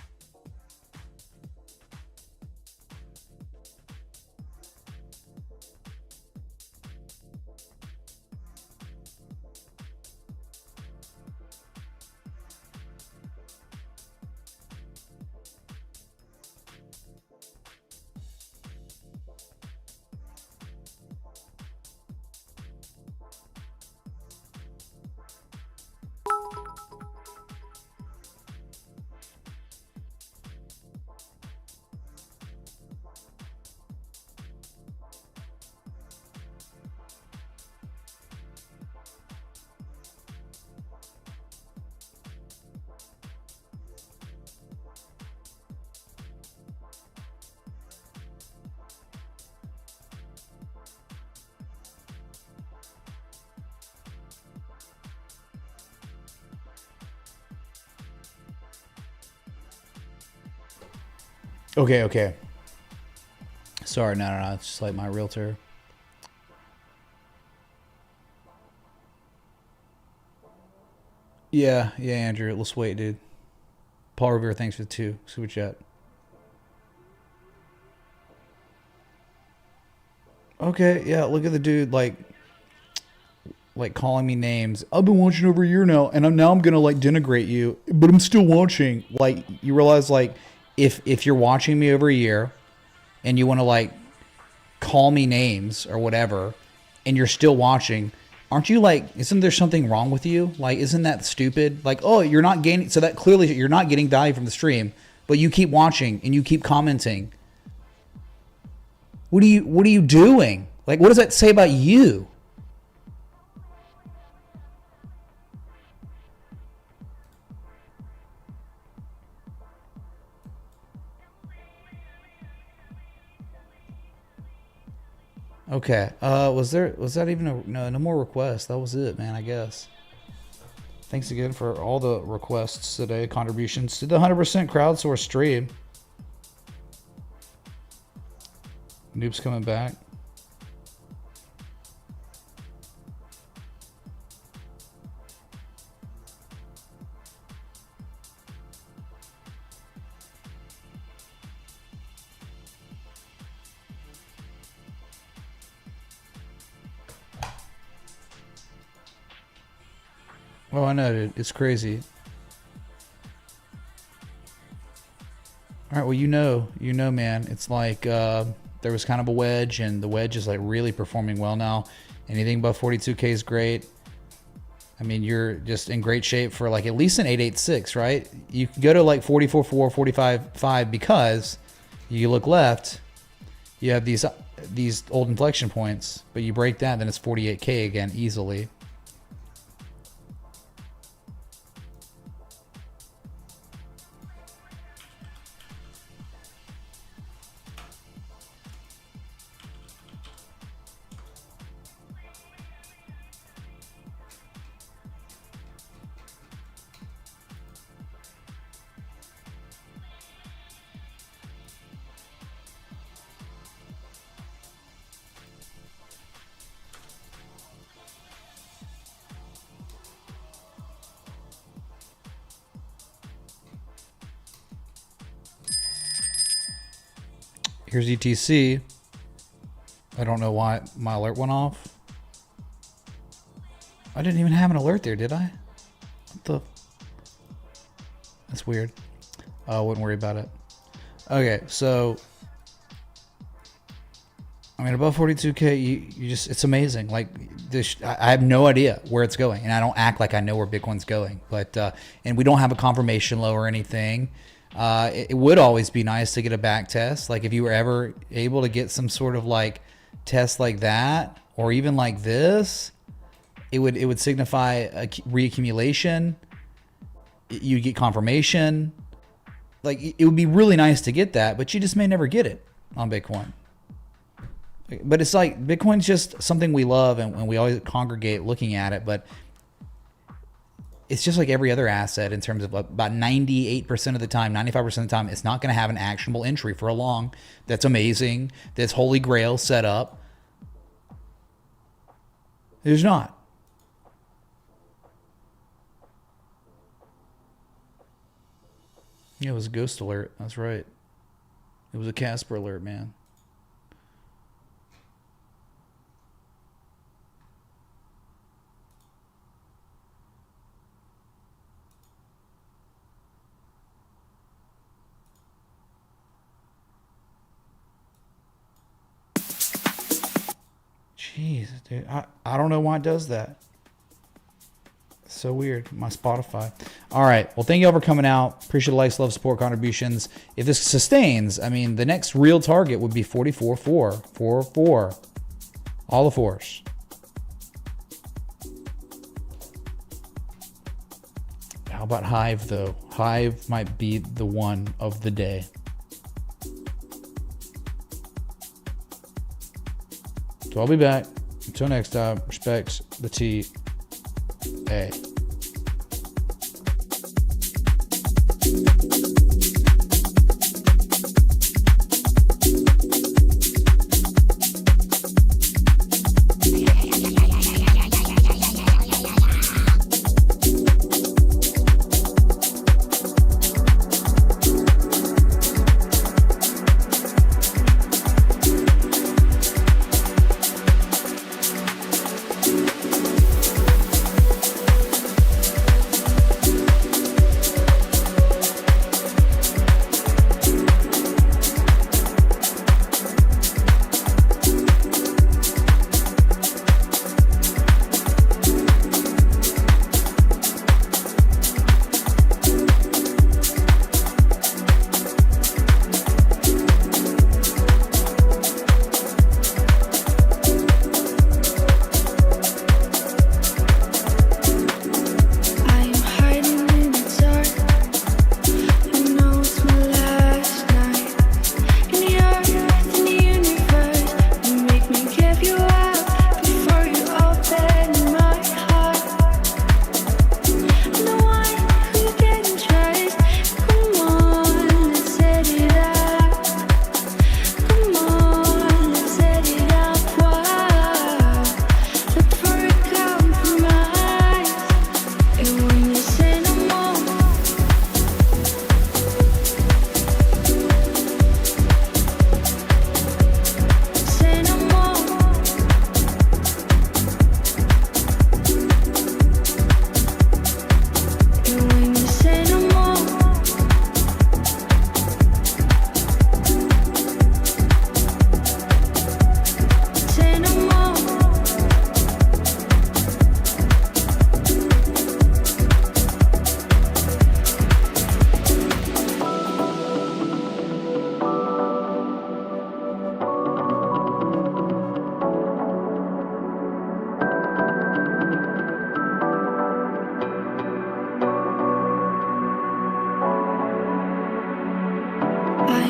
Okay. Sorry, no. It's just like my realtor. Yeah, Andrew. Let's wait, dude. Paul Revere, thanks for the 2 super chat. Okay, yeah. Look at the dude, like calling me names. I've been watching over a year now, and I'm gonna like denigrate you, but I'm still watching. Like, you realize, like, if you're watching me over a year, and you want to like call me names or whatever, and you're still watching, aren't you like? Isn't there something wrong with you? Like, isn't that stupid? Like, oh, you're not gaining. So that clearly you're not getting value from the stream, but you keep watching and you keep commenting. What are you doing? Like, what does that say about you? Okay. Was that even no more requests? That was it, man, I guess. Thanks again for all the requests today, contributions to the 100% crowdsourced stream. Noob's coming back. Oh, I know, dude. It's crazy. All right, well, you know, man. It's like there was kind of a wedge, and the wedge is like really performing well now. Anything above 42K is great. I mean, you're just in great shape for like at least an 886, right? You can go to like 44.4, 45.5 because You look left, you have these old inflection points, but you break that, then it's 48K again easily. Here's ETC. I don't know why my alert went off. I didn't even have an alert there, did I? What the? That's weird. I wouldn't worry about it. Okay, so I mean, above 42K, you just, it's amazing. Like this, I have no idea where it's going, and I don't act like I know where Bitcoin's going. But and we don't have a confirmation low or anything. It would always be nice to get a back test. Like if you were ever able to get some sort of like test like that, or even like this, it would signify a reaccumulation. You get confirmation. Like it would be really nice to get that, but you just may never get it on Bitcoin. But it's like Bitcoin's just something we love, and we always congregate looking at it, but it's just like every other asset in terms of about 98% of the time, 95% of the time, it's not going to have an actionable entry for a long. That's amazing. This holy grail set up. There's not. Yeah, it was a ghost alert. That's right. It was a Casper alert, man. Jeez, dude. I don't know why it does that. So weird. My Spotify. All right. Well, thank you all for coming out. Appreciate the likes, love, support, contributions. If this sustains, I mean, the next real target would be 44.4. 4. All the fours. How about Hive, though? Hive might be the one of the day. So I'll be back. Until next time, respects the TA.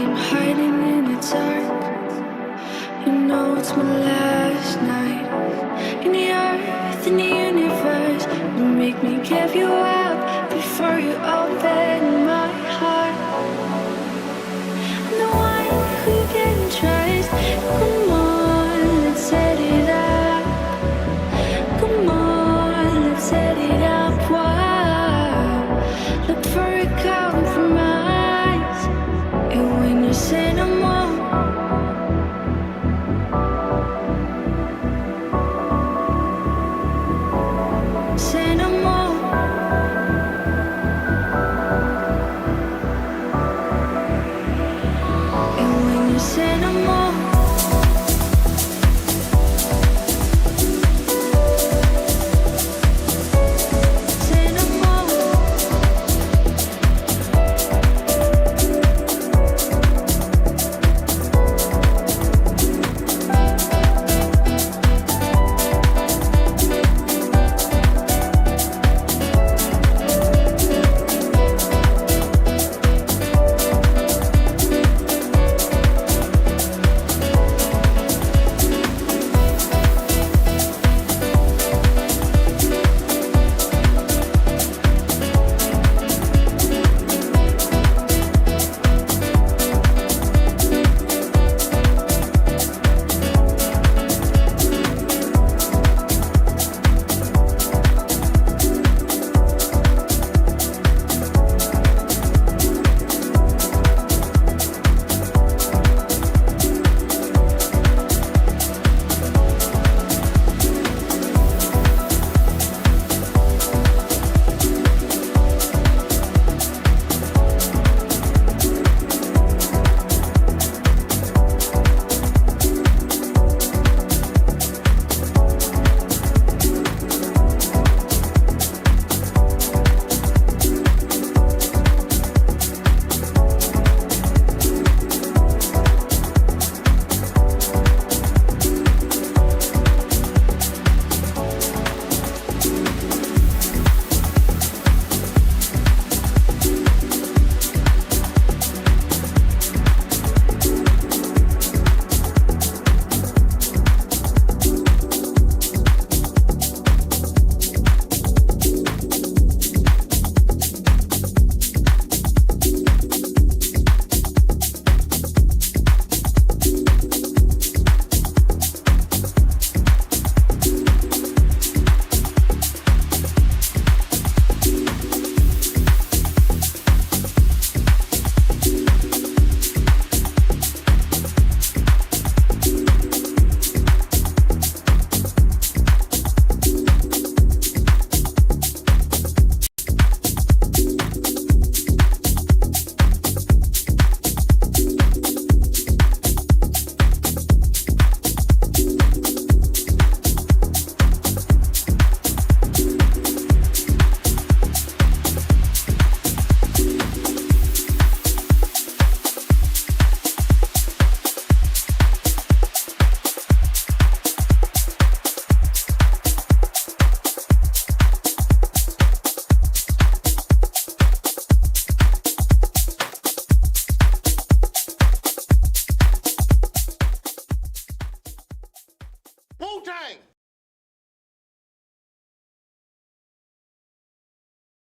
I'm hiding in the dark. You know it's my last night. In the earth, in the universe, you make me give you up before you open my heart. I'm the one who can trust. Come on, let's set it up. Come on, let's set it up. Wow. Look for a compromise. And when you say no more, say no more. And when you say no more,